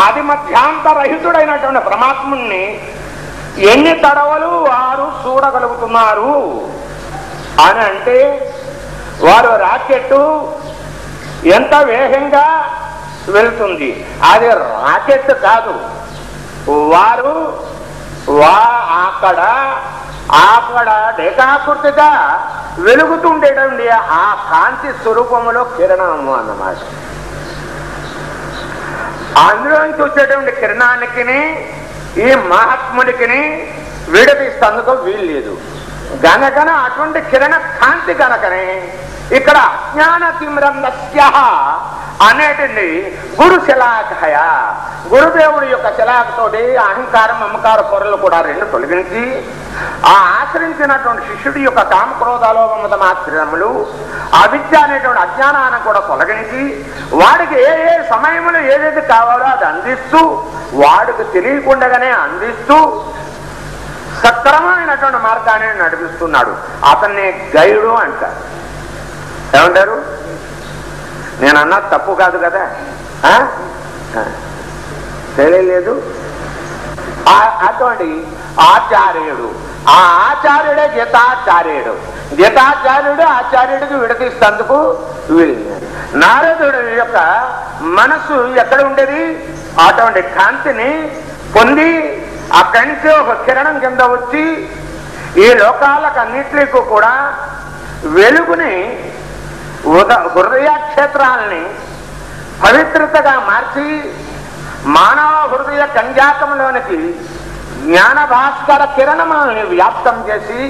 ఆది మధ్యాంతరహితుడైనటువంటి పరమాత్ముడిని ఎన్ని తడవలు వారు చూడగలుగుతున్నారు అని అంటే వారు రాకెట్టు ఎంత వేగంగా వెళ్తుంది. అది రాకెట్ కాదు. వారు అక్కడ డేకాకృతిగా వెలుగుతుండేటండి ఆ కాంతి స్వరూపములో కిరణము అన్నమాట. అందులోంచి వచ్చేటువంటి కిరణానికి ఈ మహాత్ముడికి విడదీస్తందుకు వీల్లేదు. గనకన అటువంటి కిరణ కాంతి కనుకనే ఇక్కడ అజ్ఞాన తిమ్రందస్య అనేటండి గురు శిలాఖయ, గురుదేవుడి యొక్క శిలాఖతోటి అహంకారం, మమకార పొరలు కూడా రెండు తొలగించి ఆ ఆచరించినటువంటి శిష్యుడి యొక్క కామక్రోధాలోభమత మాత్రములు అవిద్య అనేటువంటి అజ్ఞానాన్ని కూడా తొలగించి వాడికి ఏ ఏ సమయంలో ఏదైతే కావాలో అది అందిస్తూ వాడికి తెలియకుండానే అందిస్తూ సక్రమమైనటువంటి మార్గాన్ని నడిపిస్తున్నాడు. అతన్ని గైడు అంటారు. ఏమంటారు? నేను అన్నది తప్పు కాదు కదా, తెలియలేదు. అటువంటి ఆచార్యుడు, ఆ ఆచార్యుడే గీతాచార్యుడు. గీతాచార్యుడు ఆచార్యుడికి విడదీస్తందుకు వీలింది. నారదుడు యొక్క మనసు ఎక్కడ ఉండేది? అటువంటి కాంతిని పొంది అక్కడి నుంచి ఒక కిరణం కింద వచ్చి ఈ లోకాలకన్నిటికీ కూడా వెలుగుని హృదయ క్షేత్రాలని పవిత్రతగా మార్చి మానవ హృదయ కంజాతంలోనికి జ్ఞాన భాస్కర కిరణములను వ్యాప్తం చేసి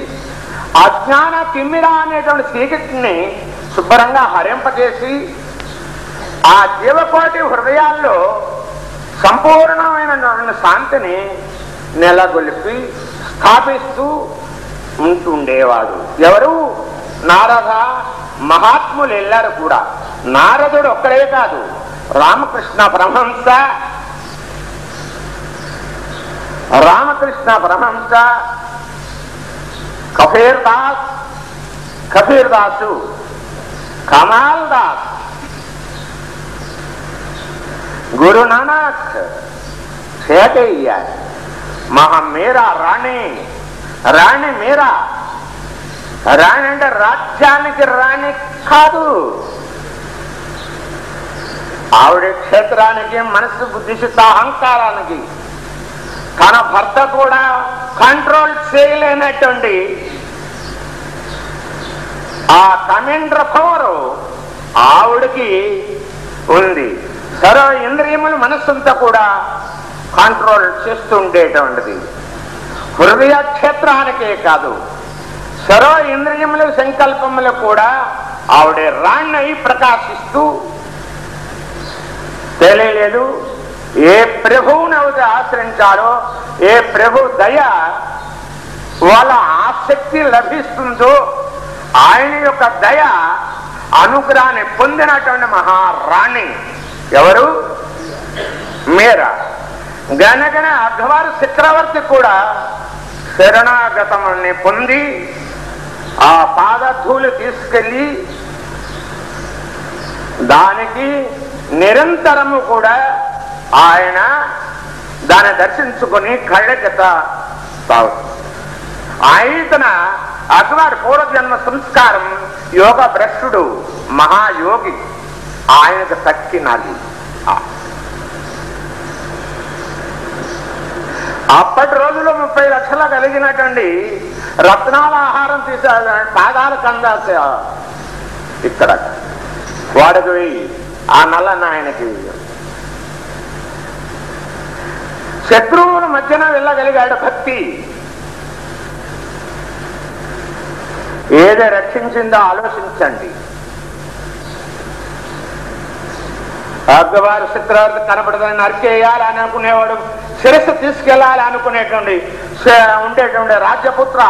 అజ్ఞాన తిమ్మిర అనేటువంటి చీకటిని శుభ్రంగా హరింపజేసి ఆ జీవకోటి హృదయాల్లో సంపూర్ణమైన శాంతిని నెలగొల్పి స్థాపిస్తూ ఉంటుండేవాడు. ఎవరు? నారద మహాత్ములు ఎల్లరు కూడా. నారదుడు ఒక్కడే కాదు, రామకృష్ణ పరమహంస కబీర్ దాసు కమాల్ దాస్ గురు నానక్ చేటయ్య మీరా రాణి మీరా. రాణి అంటే రాజ్యానికి రాణి కాదు, ఆవిడ క్షేత్రానికి, మనసు, బుద్ధి, చిత్త, అహంకారానికి తన భర్త కూడా కంట్రోల్ చేయలేనటువంటి ఆ కమేంద్ర పవరు ఆవిడకి ఉంది. సర్వ ఇంద్రియములు, మనస్సంతా కూడా కంట్రోల్ చేస్తుండేటువంటిది. హృదయ క్షేత్రానికే కాదు, సర్వ ఇంద్రియములు, సంకల్పములు కూడా ఆవిడ రాణి అయి ప్రకాశిస్తూ తెలియలేదు. ఏ ప్రభువుని అయితే ఆశ్రయించారో, ఏ ప్రభు దయ వాళ్ళ ఆసక్తి లభిస్తుందో, ఆయన యొక్క దయ అనుగ్రహాన్ని పొందినటువంటి మహారాణి ఎవరు? మీరా. గనగన అఘవారు చక్రవర్తి కూడా శరణాగతమని పొంది ఆ పాదధూళి తీసుకెళ్ళి దానికి నిరంతరము కూడా ఆయన దాన్ని దర్శించుకొని కళ్ళెగత ఆయన అఘవారి పూర్వజన్మ సంస్కారం యోగ భ్రష్టుడు, మహాయోగి. ఆయనకు తక్కినాలి. అప్పటి రోజుల్లో 30 లక్షలు కలిగినటువంటి రత్నాల ఆహారం తీసే పాదాలు కందాస ఇక్కడ వాడికి వెయ్యి, ఆ నల్లని ఆయనకి వెయ్యి. శత్రువుల మధ్యన వెళ్ళగలిగాడు భక్తి. ఏది రక్షించిందో ఆలోచించండి. అగ్గవారు చక్రవర్తి కనపడదని నరికేయాలి అని అనుకునేవాడు, శిరస్సు తీసుకెళ్లాలి అనుకునేటువంటి ఉండేటువంటి రాజ్యపుత్ర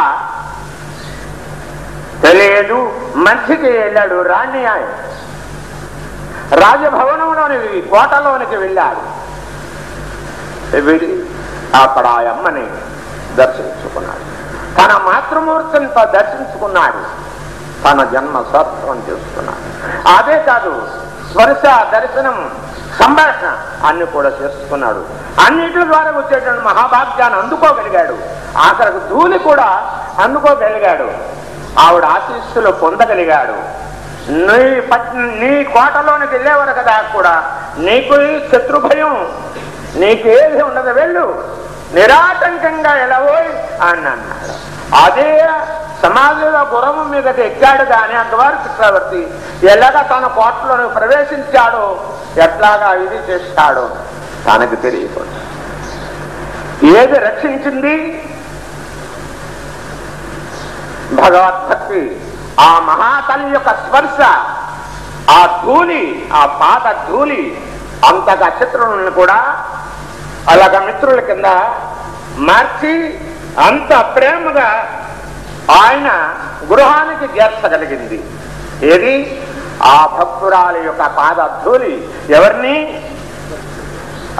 తెలియదు, మంచికి వెళ్ళాడు. రాణి రాజభవనంలోనికి, కోటలోనికి వెళ్ళాడు. వెళ్ళి అక్కడ ఆ అమ్మని దర్శించుకున్నాడు. తన మాతృమూర్తిని దర్శించుకున్నాడు. తన జన్మ సార్థకం చేసుకున్నాడు. అదే కాదు, స్పర్శ, దర్శనం, సంభాషణ అన్ని కూడా చేసుకున్నాడు. అన్నిటి ద్వారా వచ్చేటువంటి మహాభాగ్యాన్ని అందుకోగలిగాడు. ఆఖరికి ధూళి కూడా అందుకోగలిగాడు. ఆవిడ ఆశీస్సులు పొందగలిగాడు. నీ కోటలోనికి వెళ్ళేవారు కదా కూడా నీకు శత్రు భయం, నీకేది ఉండదు, వెళ్ళు, నిరాటంకంగా వెళ్ళబోయ్ అని అన్నాడు. అదే సమాజంలో గుర్రము మీదకి ఎక్కాడు. కానీ అగ్గవారు చక్రవర్తి ఎలాగా తన కోటలోకి ప్రవేశించాడో, ఎట్లాగా ఇది చేస్తాడో తనకు తెలియకూడదు. ఏది రక్షించింది? భగవద్భక్తి. ఆ మహాతల్లి యొక్క స్పర్శ, ఆ ధూళి, ఆ పాత ధూళి అంతగా చిత్రులను కూడా అలాగ మిత్రుల కింద మార్చి అంత ప్రేమగా ఆయన గృహానికి చేర్చగలిగింది. ఏది? ఆ భక్తురాలి యొక్క పాదధూళి. ఎవరిని?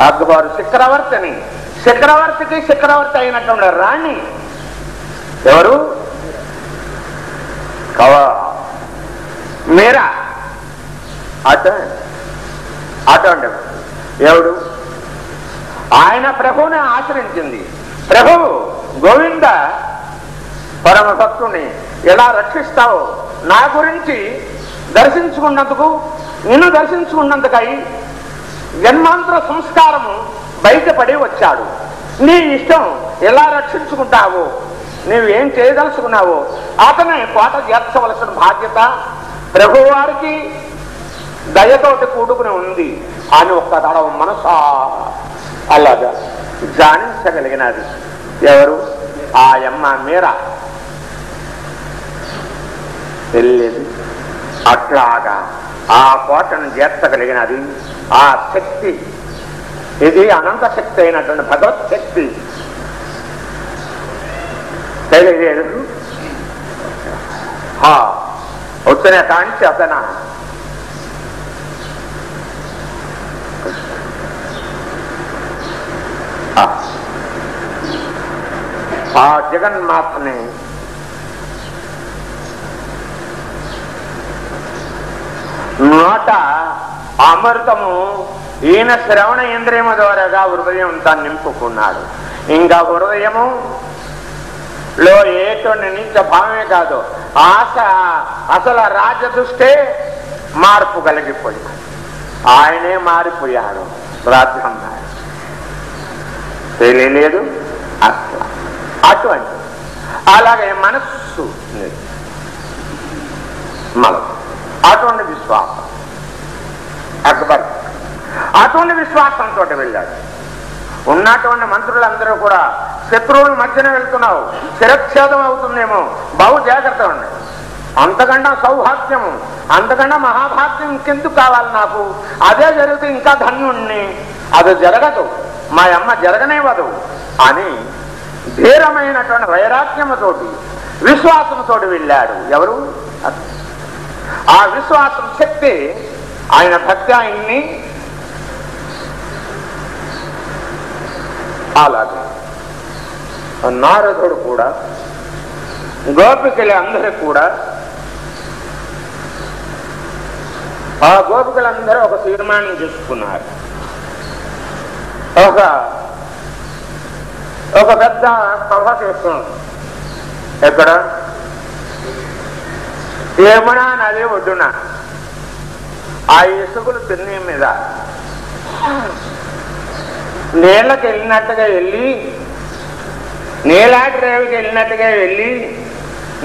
అక్బరు చక్రవర్తిని. చక్రవర్తికి చక్రవర్తి అయినటువంటి రాణి ఎవరు? మీరా. అటువంటి ఎవడు? ఆయన ప్రభువుని ఆశ్రయించింది. ప్రభువు గోవింద పరమ భక్తుని ఎలా రక్షిస్తావో, నా గురించి దర్శించుకున్నందుకు, నిన్ను దర్శించుకున్నందుకై జన్మాంతర సంస్కారము బయటపడి వచ్చాడు. నీ ఇష్టం ఎలా రక్షించుకుంటావో, నీవేం చేయదలుచుకున్నావో అతనే కోట చేర్చవలసిన బాధ్యత ప్రభువారికి దయతోటి కూడుకుని ఉంది అని ఒక్క తడవ మనసు అలాగా జానించగలిగినది. ఎవరు? ఆ అమ్మ మీరా. తెలియదు. అట్లాగా ఆ కోటను చేర్చగలిగినది ఆ శక్తి. ఇది అనంత శక్తి అయినటువంటి భగవత్ శక్తి. తెలియలేదు. వచ్చిన కాంచి అతను ఆ జగన్మాతని నోట అమృతము ఈయన శ్రవణ ఇంద్రియము ద్వారాగా హృదయం తాను నింపుకున్నాడు. ఇంకా హృదయములో ఏటువంటి నీచ భావమే కాదు, ఆశ అసలు రాజదృష్టే మార్పు కలిగిపోయాడు. ఆయనే మారిపోయాడు. ప్రార్థన తెలియలేదు అట్లా. అటువంటి అలాగే మనస్సు అటువంటి విశ్వాసం అక్బర్ అటువంటి విశ్వాసంతో వెళ్ళాడు. ఉన్నటువంటి మంత్రులందరూ కూడా శత్రువుల మధ్యన వెళ్తున్నావు, శిరచ్ఛేదం అవుతుందేమో, బహు జాగ్రత్త ఉండి, అంతకన్నా సౌభాగ్యము అంతకన్నా మహాభాగ్యం ఇంకెందుకు కావాలి నాకు, అదే జరిగితే ఇంకా ధన్యుణ్ణి, అది జరగదు, మా అమ్మ జరగనివ్వదు అని ధీరమైనటువంటి వైరాగ్యముతోటి విశ్వాసంతో వెళ్ళాడు. ఎవరు? ఆ విశ్వాసం శక్తి ఆయన భక్తి ఆయన్ని అలాగే నారదుడు కూడా గోపికలు అందరూ కూడా ఆ గోపికలందరూ ఒక తీర్మానం చేసుకున్నారు. ఒక పెద్ద సభ చేస్తున్నారు. ఎక్కడ? యమునా నది ఒడ్డున ఆ ఇసుకలు తిన్నే మీద నీళ్ళకి వెళ్ళినట్టుగా వెళ్ళి, నీలాటి రేవుకి వెళ్ళినట్టుగా వెళ్ళి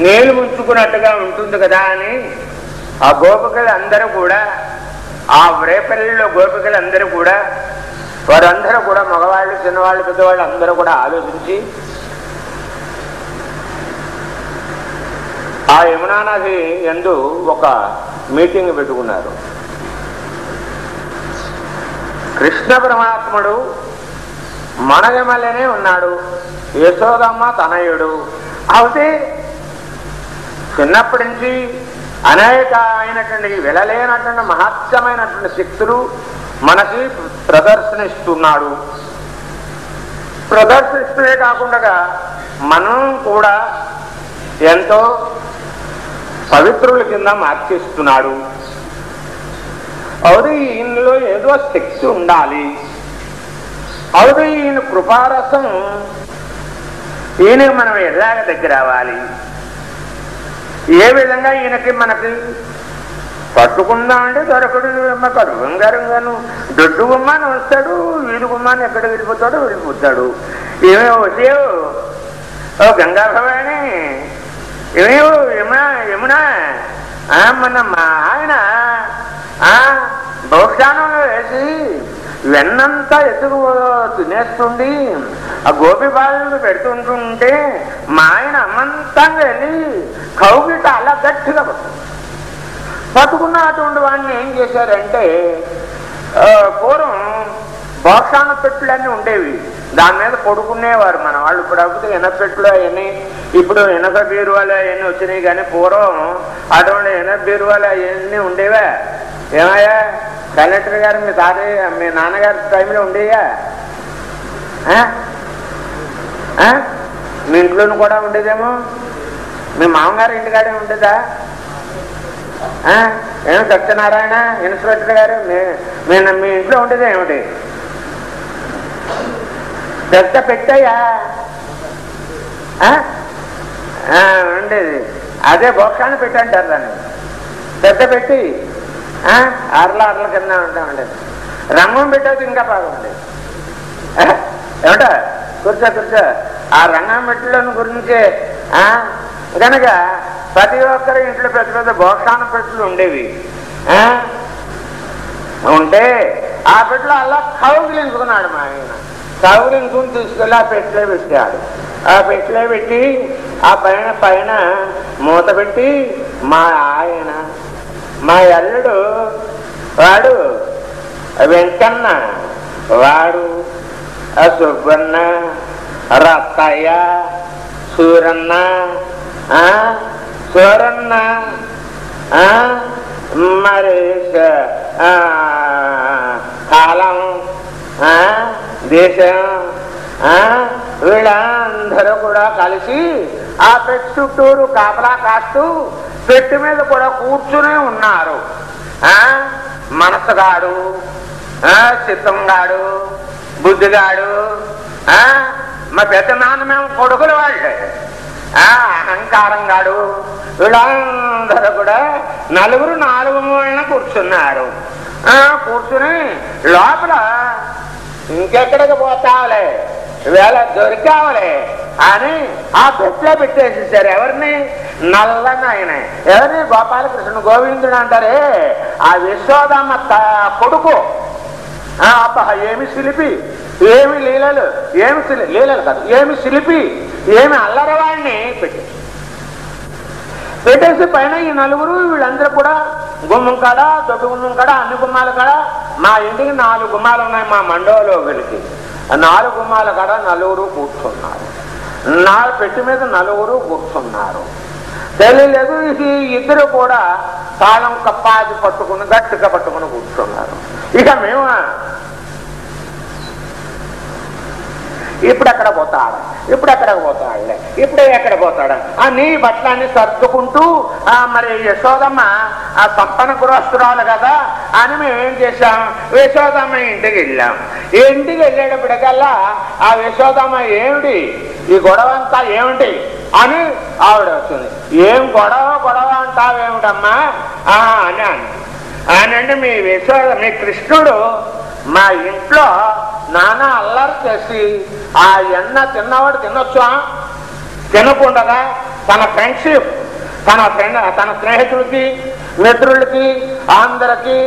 నీళ్లు ముంచుకున్నట్టుగా ఉంటుంది కదా అని ఆ గోపికలు అందరూ కూడా, ఆ రేపల్లిలో గోపికలు అందరూ కూడా, వారందరూ కూడా మగవాళ్ళు చిన్నవాళ్ళు పెద్దవాళ్ళు అందరూ కూడా ఆలోచించి ఆ యమునా నది యందు ఒక మీటింగ్ పెట్టుకున్నారు. కృష్ణ పరమాత్ముడు మనగమలనే ఉన్నాడు, యశోదమ్మ తనయుడు. అయితే చిన్నప్పటి నుంచి అనేక అయినటువంటి వెళ్ళలేనటువంటి మహత్యమైనటువంటి శక్తులు మనకి ప్రదర్శనిస్తున్నాడు. ప్రదర్శిస్తూనే కాకుండా మనం కూడా ఎంతో పవిత్రుల కింద మార్చేస్తున్నాడు. అవును, ఈయనలో ఏదో శక్తి ఉండాలి. అవును, ఈయన కృపారసం, ఈయనకి మనం ఎలాగ దగ్గర అవ్వాలి, ఏ విధంగా ఈయనకి మనకి పట్టుకుందామంటే దొరకడు. కరువంగాను దొడ్డు గుమ్మాని వస్తాడు, వీధి గుమ్మాని ఎక్కడ వెళ్ళిపోతాడో వెళ్ళిపోతాడు. ఏమేమో వచ్చేవు ఓ గంగా భవాని, ఏమేమో యమునా మన మా ఆయన బహుశానంలో వేసి వెన్నంతా ఎత్తుకు తినేస్తుంది, ఆ గోపి బాలు పెడుతుంటుంటే మా ఆయన అమ్మంతంగా వెళ్ళి కౌగిట అలా గట్టిగా పట్టుకున్న అటువంటి వాడిని ఏం చేశారంటే, పూర్వం బోక్షాన పెట్టులన్నీ ఉండేవి, దాని మీద పడుకునేవారు మన వాళ్ళు. ఇప్పుడు అప్పుడు ఎనపెట్లు అవన్నీ, ఇప్పుడు ఎనక బీరువాలు అవన్నీ వచ్చినాయి, కానీ పూర్వం అటువంటి ఎనక బీరువాలు అవన్నీ ఉండేవా? ఏమయ్యా కలెక్టర్ గారు మీ నాన్నగారి టైంలో ఉండేయా? మీ ఇంట్లోనూ కూడా ఉండేదేమో, మీ మామగారు ఇంటికాడే ఉండేదా? ఏమో సత్యనారాయణ ఇన్స్పెక్టర్ గారు మీ ఇంట్లో ఉండేది ఏమిటి? చెత్త పెట్టాయా? ఉండేది అదే బోక్షాన్ని పెట్టి అంటారు దాన్ని. చెత్త పెట్టి అరల కింద ఉంటా ఉండేది. రంగం పెట్టేది ఇంకా బాగుండేది. ఏమిట కూర్చో ఆ రంగం పెట్టిలోని గురించి కనుక ప్రతి ఒక్కరి ఇంట్లో పెద్ద పెద్ద బోక్షాన పెట్టులు ఉండేవి. ఉంటే ఆ పెట్టెలో అలా కౌగిలించుకున్నాడు మా ఆయన. కౌగిలించుకుని తీసుకెళ్ళి ఆ పెట్టెలో పెట్టాడు. ఆ పెట్టెలో పెట్టి ఆ పైన మూత పెట్టి మా ఆయన, మా అల్లుడు వాడు వెంకన్న, వాడు సుబ్బన్న, రత్తయ్య, సూరన్న, సూరన్న, మరి కాలం, దేశం వీళ్ళందరూ కూడా కలిసి ఆ పెట్టు చుట్టూరు కాపలా కాస్తూ పెట్టు మీద కూడా కూర్చునే ఉన్నారు. మనసుగాడు, చిత్తంగాడు, బుద్ధిగాడు, మా పెద్ద నాన్నమేమో కొడుకులు వాళ్ళే, అహంకారంగాడు, వీళ్ళందరూ కూడా నలుగురు నాలుగు మూలన కూర్చున్నారు. కూర్చుని లోపల ఇంకెక్కడికి పోతావులే, వేళ దొరికావులే అని ఆ పెట్టిలో పెట్టేసేసారు. ఎవరిని? నల్లనాయన. ఎవరిని? గోపాలకృష్ణ గోవిందుడు అంటారే, ఆ యశోదమ్మ కొడుకు. అబ్బా ఏమి శిల్పి, ఏమి లీలలు, ఏమి లీలలు కాదు, ఏమి శిల్పి, ఏమి అల్లరవాడిని పెట్టేసి పైన ఈ నలుగురు వీళ్ళందరూ కూడా గుమ్మం కాడ, దొడ్డు గుమ్మం కాడ, అన్ని గుమ్మాల కాడ, మా ఇంటికి 4 గుమ్మాలు ఉన్నాయి మా మండవలో వీళ్ళకి. 4 గుమ్మాల కాడ నలుగురు కూర్చున్నారు. పెట్టి మీద నలుగురు కూర్చున్నారు. తెలియలేదు. ఈ ఇద్దరు కూడా తాళం కప్పాది పట్టుకుని గట్టిగా పట్టుకుని కూర్చున్నారు. ఇక మేము ఇప్పుడెక్కడ పోతాడు, ఇప్పుడెక్కడికి పోతాడులే, ఇప్పుడే ఎక్కడ పోతాడు అని బట్టలన్నీ సర్దుకుంటూ మరి యశోదమ్మ ఆ సంపన్న గృహస్థురాలు కదా అని మేమేం చేశాం, యశోదమ్మ ఇంటికి వెళ్ళాం. ఇంటికి వెళ్ళేటప్పటికల్లా ఆ యశోదమ్మ ఏమిటి ఈ గొడవ అంతా ఏమిటి అని ఆవిడ వచ్చింది. ఏం గొడవ అంటావేమిటమ్మా అని అనండి. మీ కృష్ణుడు మా ఇంట్లో నానా అల్లరి చేసి ఆ ఎన్న తిన్నవాడు తినొచ్చా, తినకుండగా తన ఫ్రెండ్షిప్, తన స్నేహితులకి, మిత్రులకి, అందరికి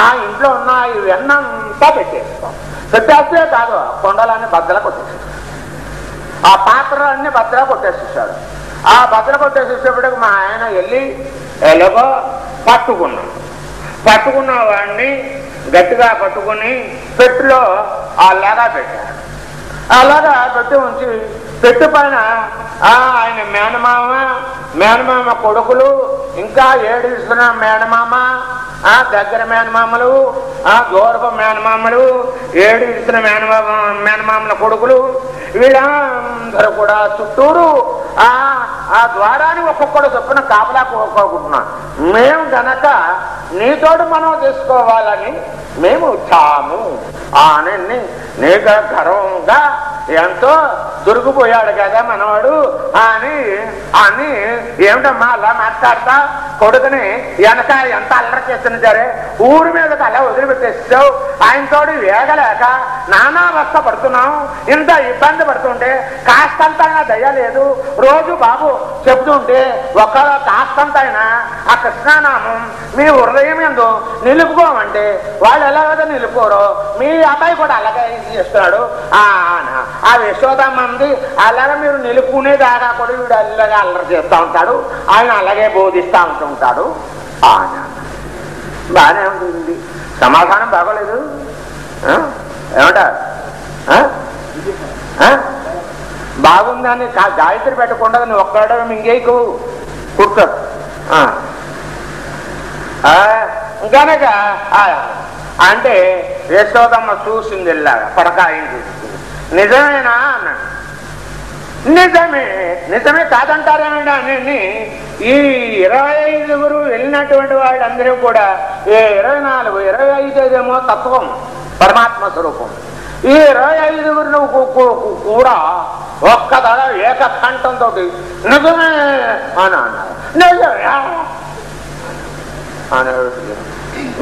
ఆ ఇంట్లో ఉన్న ఈ వెన్నంతా పెట్టేస్తాం. పెట్టేస్తే కాదు, కొండలన్నీ బద్దలు కొట్టేసాడు, ఆ పాత్రలన్నీ బద్దలు కొట్టేసేసాడు. ఆ బద్దలు కొట్టేసేసేపటికి మా ఆయన వెళ్ళి ఎలాగో పట్టుకున్న వాడిని గట్టిగా పట్టుకుని పెట్టులో అలాగా పెట్టాడు. అలాగా పెట్టి ఉంచి పెట్టు పైన ఆయన మేనమామ కొడుకులు, ఇంకా 7 ఇస్తున్న మేనమామ, దగ్గర మేనమామలు, దూరపు మేనమామలు, 7 ఇస్తున్న మేనమామల కొడుకులు, వీళ్ళందరూ కూడా చుట్టూరు ఆ ద్వారాన్ని ఒక్కొక్కడు చొప్పున కాపలా కోరుకుంటున్నాం. మేము గనక నీతోడు మనం చేసుకోవాలని మేము వచ్చాము అని నీకు గర్వంగా ఎంతో దొరికిపోయాడు కదా మనవాడు అని ఏమిటమ్మా అలా మాట్లాడతా, కొడుకుని వెనక ఎంత అల్లరి చేస్తున్నా సరే ఊరి మీదకి అలా వదిలిపెట్టేస్తావు, ఆయనతోడు వేగలేక నానా అవస్థ పడుతున్నాం, ఇంత ఇబ్బంది పడుతుంటే కాస్తంతైనా దయ్యలేదు. రోజు బాబు చెప్తుంటే ఒకవేళ కాస్తంతైనా ఆ కృష్ణానామం మీ హృదయం ఎందు నిలుపుకోమంటే వాళ్ళు ఎలాగో నిలుపుకోరు, మీ అబ్బాయి కూడా అలాగే చేస్తున్నాడు. ఆ యశోదమ్మంది అలాగే మీరు నిలుపుకునేదాకా కూడా వీడు అలాగే అల్లరి చేస్తూ ఉంటాడు, ఆయన అలాగే బోధిస్తూ ఉంటుంటాడు. బాగానే ఉంటుంది, సమాధానం బాగోలేదు ఏమంటారు? బాగుందని గాయత్రి పెట్టకుండా నువ్వు ఒక్కడో మింగేకు కూర్చో గనక అంటే యశోదమ్మ చూసింది ఇలాగా పడకాయం చూసింది. నిజమేనా అన్నాడు. నిజమే కాదంటారేనండి అని ఈ 25 వెళ్ళినటువంటి వాళ్ళందరూ కూడా 24, 25 తత్వం పరమాత్మ స్వరూపం. ఈ 25 కూడా ఒక్క దడ ఏకకంఠంతో నిజమే అని అన్నారు. నిజమే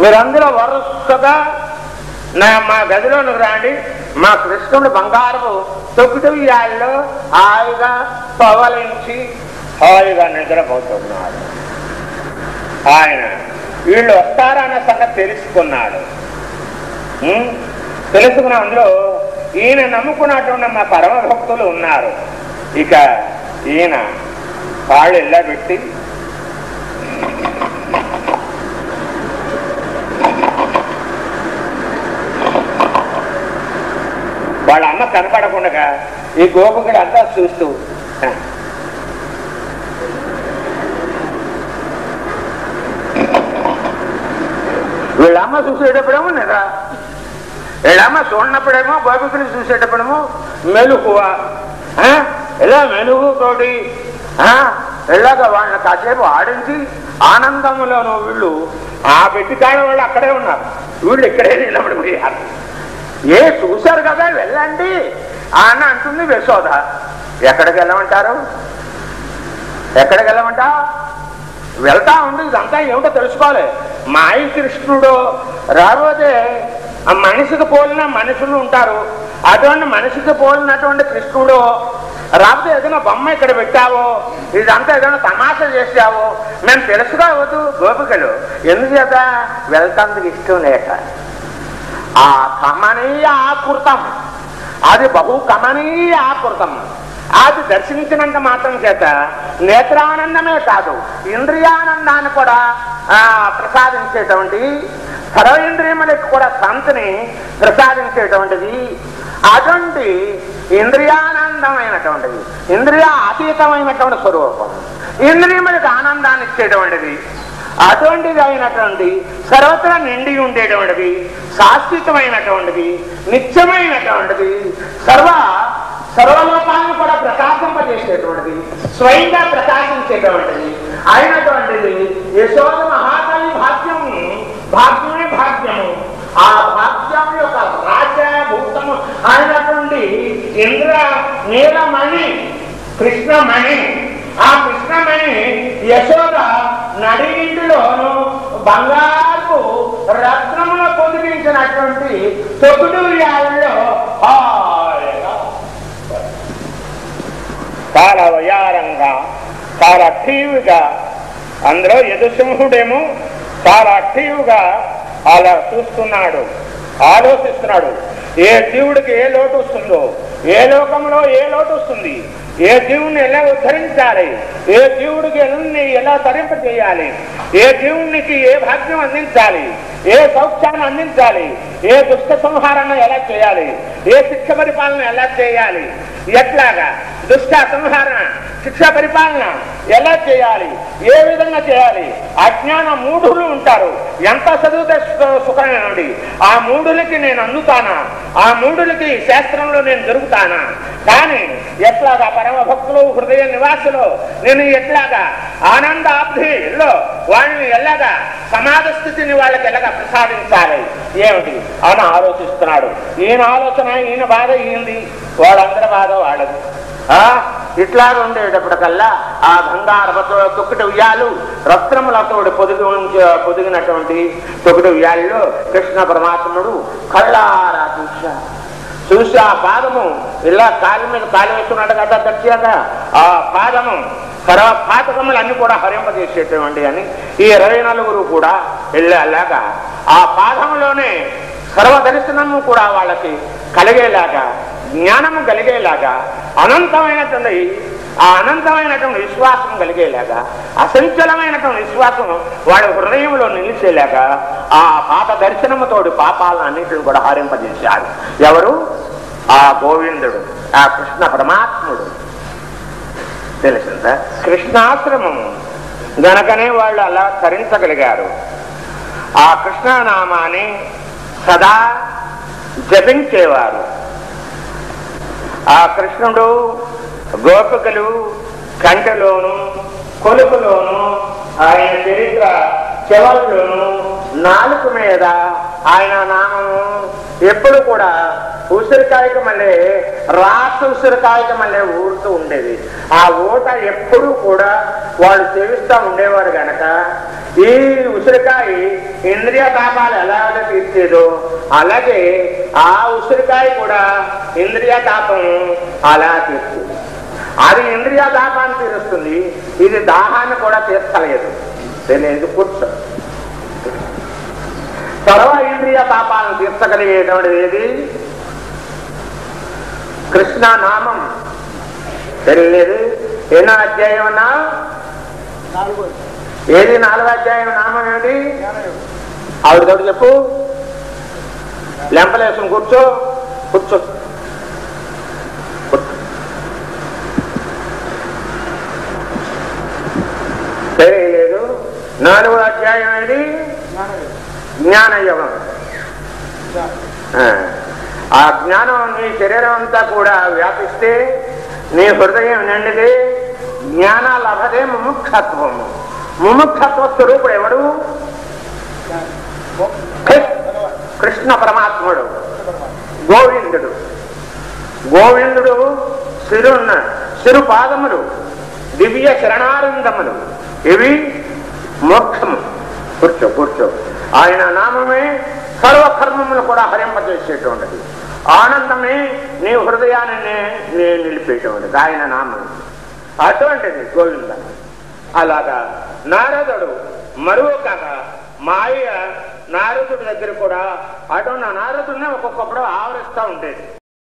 మీరందరూ వరుసగా మా గదిలోనికి రాండి, మా కృష్ణుడు బంగారపు తొక్కుడుయాల్లో హాయిగా పవలించి హాయిగా నిద్రపోతున్నాడు. ఆయన వీళ్ళు వస్తారన్న సంగతి తెలుసుకున్నాడు. తెలుసుకున్న అందులో ఈయన నమ్ముకున్నటువంటి మా పరమ భక్తులు ఉన్నారు. ఇక ఈయన కాళ్ళు ఎల్లబెట్టి వాళ్ళ అమ్మ కనపడకుండా ఈ గోపికడు అంతా చూస్తూ వీళ్ళ అమ్మ చూసేటప్పుడేమో నిద్ర, ఇలామో చూడనప్పుడేమో గోపికలు చూసేటప్పుడేమో మెలుకువ, ఇలా మెలుగుతోటి ఇలాగ వాళ్ళని కాసేపు ఆడించి ఆనందంలోనూ వీళ్ళు ఆ పెట్టికాడ వాళ్ళు అక్కడే ఉన్నారు, వీళ్ళు ఇక్కడే నిలబడిపోయారు. చూశారు కదా వెళ్ళండి అని అంటుంది యశోద. ఎక్కడికి వెళ్ళమంటారు? ఎక్కడికి వెళ్ళమంటా? వెళ్తా ఉండి ఇదంతా ఏమిటో తెలుసుకోవాలి. మాయి కృష్ణుడు రాబోతే మనిషికి పోలిన మనుషులు ఉంటారు, అటువంటి మనిషికి పోలినటువంటి కృష్ణుడు రాబోతే ఏదైనా బొమ్మ ఇక్కడ పెట్టావో, ఇదంతా ఏదైనా తమాషా చేసావో మేము తెలుసుకోవద్దు గోపికలు. ఎందుచేత వెళ్తాందుకు ఇష్టం లేక. ఆ కమనీయ ఆకృతం, అది బహు కమనీయ ఆకృతం, అది దర్శించినంత మాత్రం చేత నేత్రానందమే కాదు ఇంద్రియానందాన్ని కూడా ప్రసాదించేటువంటి, సర్వేంద్రియములకు కూడా శాంతిని ప్రసాదించేటువంటిది. అటువంటి ఇంద్రియానందమైనటువంటిది, ఇంద్రియ అతీతమైనటువంటి స్వరూపం, ఇంద్రియములకు ఆనందాన్ని ఇచ్చేటువంటిది, అటువంటిది అయినటువంటి సర్వత్రా నిండి ఉండేటువంటిది, శాశ్వతమైనటువంటిది, నిత్యమైనటువంటిది, సర్వలోకాలను కూడా ప్రకాశింపజేసేటువంటిది, స్వయంగా ప్రకాశించేటువంటిది అయినటువంటిది యశోద మహాకవి భాగ్యం. భాగ్యమే భాగ్యము. ఆ భాగ్యం యొక్క రాజ్యభూతము అయినటువంటి ఇంద్ర నీలమణి కృష్ణమణి, ఆ కృష్ణమణి యశోద నడిగింటిలోను బంగారు రత్నమును పొదిగించినటువంటి తొక్కుడు యాళ్ళలో చాలా వయారంగా, చాలా యాక్టివ్గా, అందులో యదుసింహుడేమో చాలా యాక్టివ్గా అలా చూస్తున్నాడు, ఆలోచిస్తున్నాడు. ఏ జీవుడికి ఏ లోటు వస్తుందో, ఏ లోకంలో ఏ లోటు వస్తుంది, ఏ జీవుని ఎలా ఉద్ధరించాలి, ఏ జీవుడికి ఎలా తరింప చేయాలి, ఏ జీవునికి ఏ భాగ్యం అందించాలి, ఏ సౌఖ్యాన్ని అందించాలి, ఏ దుష్ట సంహారాన్ని ఎలా చేయాలి, ఏ శిక్ష పరిపాలన ఎలా చేయాలి, ఎట్లాగా దుష్ట సంహారణ శిక్ష పరిపాలన ఎలా చేయాలి, ఏ విధంగా చేయాలి. అజ్ఞాన మూఢులు ఉంటారు, ఎంత చదివితే సుఖమేనండి. ఆ మూఢులకి నేను అందుతానా, ఆ మూఢులకి శాస్త్రంలో నేను దొరుకుతానా, కానీ ఎట్లాగా పరమ భక్తులు హృదయ నివాసులు నేను ఎట్లాగా ఆనందాబ్ధిలో వాళ్ళని ఎలాగా సమాధ స్థితిని వాళ్ళకి ఎలాగా ప్రసాదించాలి ఏమిటి అని ఆలోచిస్తున్నాడు. ఈయన ఆలోచన, ఈయన బాధ ఈయంది, వాళ్ళందరి బాధ వాళ్ళది. ఇట్లాగా ఉండేటప్పటికల్లా ఆ బంగారపుతో తొక్కుటి ఉయ్యాలు రత్నములతో పొదిగినటువంటి తొక్కుటి ఉయ్యాల్లో కృష్ణ పరమాత్ముడు కళ్ళారా చూసి ఆ పాదము ఇలా కాలి మీద కాలు వేసుకున్నాడు కదా తెచ్చాక ఆ పాదము సర్వపాతకములన్నీ కూడా హరింపజేసేటువంటి అని ఈ 24 కూడా వెళ్ళేలాగా ఆ పాదములోనే సర్వదర్శనము కూడా వాళ్ళకి కలిగేలాగా, జ్ఞానము కలిగేలాగా, అనంతమైనటువంటి ఆ అనంతమైనటువంటి విశ్వాసం కలిగేలాగా, అసంచలమైనటువంటి విశ్వాసం వాడి హృదయంలో నిలిచేలాగా ఆ పాత దర్శనముతోటి పాపాలను అన్నింటిని కూడా హరింపజేశాడు. ఎవరు? ఆ గోవిందుడు, ఆ కృష్ణ పరమాత్ముడు. తెలిసిందా? కృష్ణాశ్రమము గనకనే వాళ్ళు అలా తరించగలిగారు. ఆ కృష్ణనామాన్ని సదా జపించేవారు. ఆ కృష్ణుడు గోపికలు కంటలోను కొలుపులోను ఆయన చరిత్ర చెవల్లోను నాలుక మీద ఆయన నామము ఎప్పుడు కూడా ఉసిరికాయకు మళ్ళీ ఉసిరికాయకు మళ్ళీ ఊరుతూ ఉండేది. ఆ ఊట ఎప్పుడు కూడా వాళ్ళు సేవిస్తూ ఉండేవారు గనక ఈ ఉసిరికాయ ఇంద్రియ తాపాలు ఎలాగ తీర్చేదో అలాగే ఆ ఉసిరికాయ కూడా ఇంద్రియ తాపం అలా తీర్చేది. అది ఇంద్రియ దాహాన్ని తీరుస్తుంది, ఇది దాహాన్ని కూడా తీర్చలేదు. తెలియదు కూర్చో. సర్వ ఇంద్రియ తాపాలను తీర్చగలిగేటువంటిది ఏది? కృష్ణ నామం. తెలియలేదు. ఎన్నో అధ్యాయం అన్నా? ఏది 4వ అధ్యాయం నామం ఏమిటి? ఆవిడతోటి చెప్పు. లెంపలేసుకుని కూర్చో. కూర్చో. తెలియలేదు. 4వ అధ్యాయం ఏది? జ్ఞానయోగం. ఆ జ్ఞానం నీ శరీరం అంతా కూడా వ్యాపిస్తే నీ హృదయం నిండితే జ్ఞాన లభదే ముముక్షత్వము. ముముక్షత్వ స్వరూపుడు ఎవడు? కృష్ణ పరమాత్ముడు, గోవిందుడు. గోవిందుడు సిరు పాదములు, దివ్య శరణారందములు, ఇవి మోక్షము. కూర్చో. ఆయన నామమే సర్వకర్మములు కూడా హరింపజేసేటువంటిది. ఆనందమే నీ హృదయాన్ని నిలిపేటువంటిది ఆయన నామం. అటువంటిది గోవింద. అలాగా నారదుడు మరొక మాయ నారదుడి దగ్గర కూడా అటువంటి నారదుడిని ఒక్కొక్కప్పుడు ఆవరిస్తూ ఉండేది.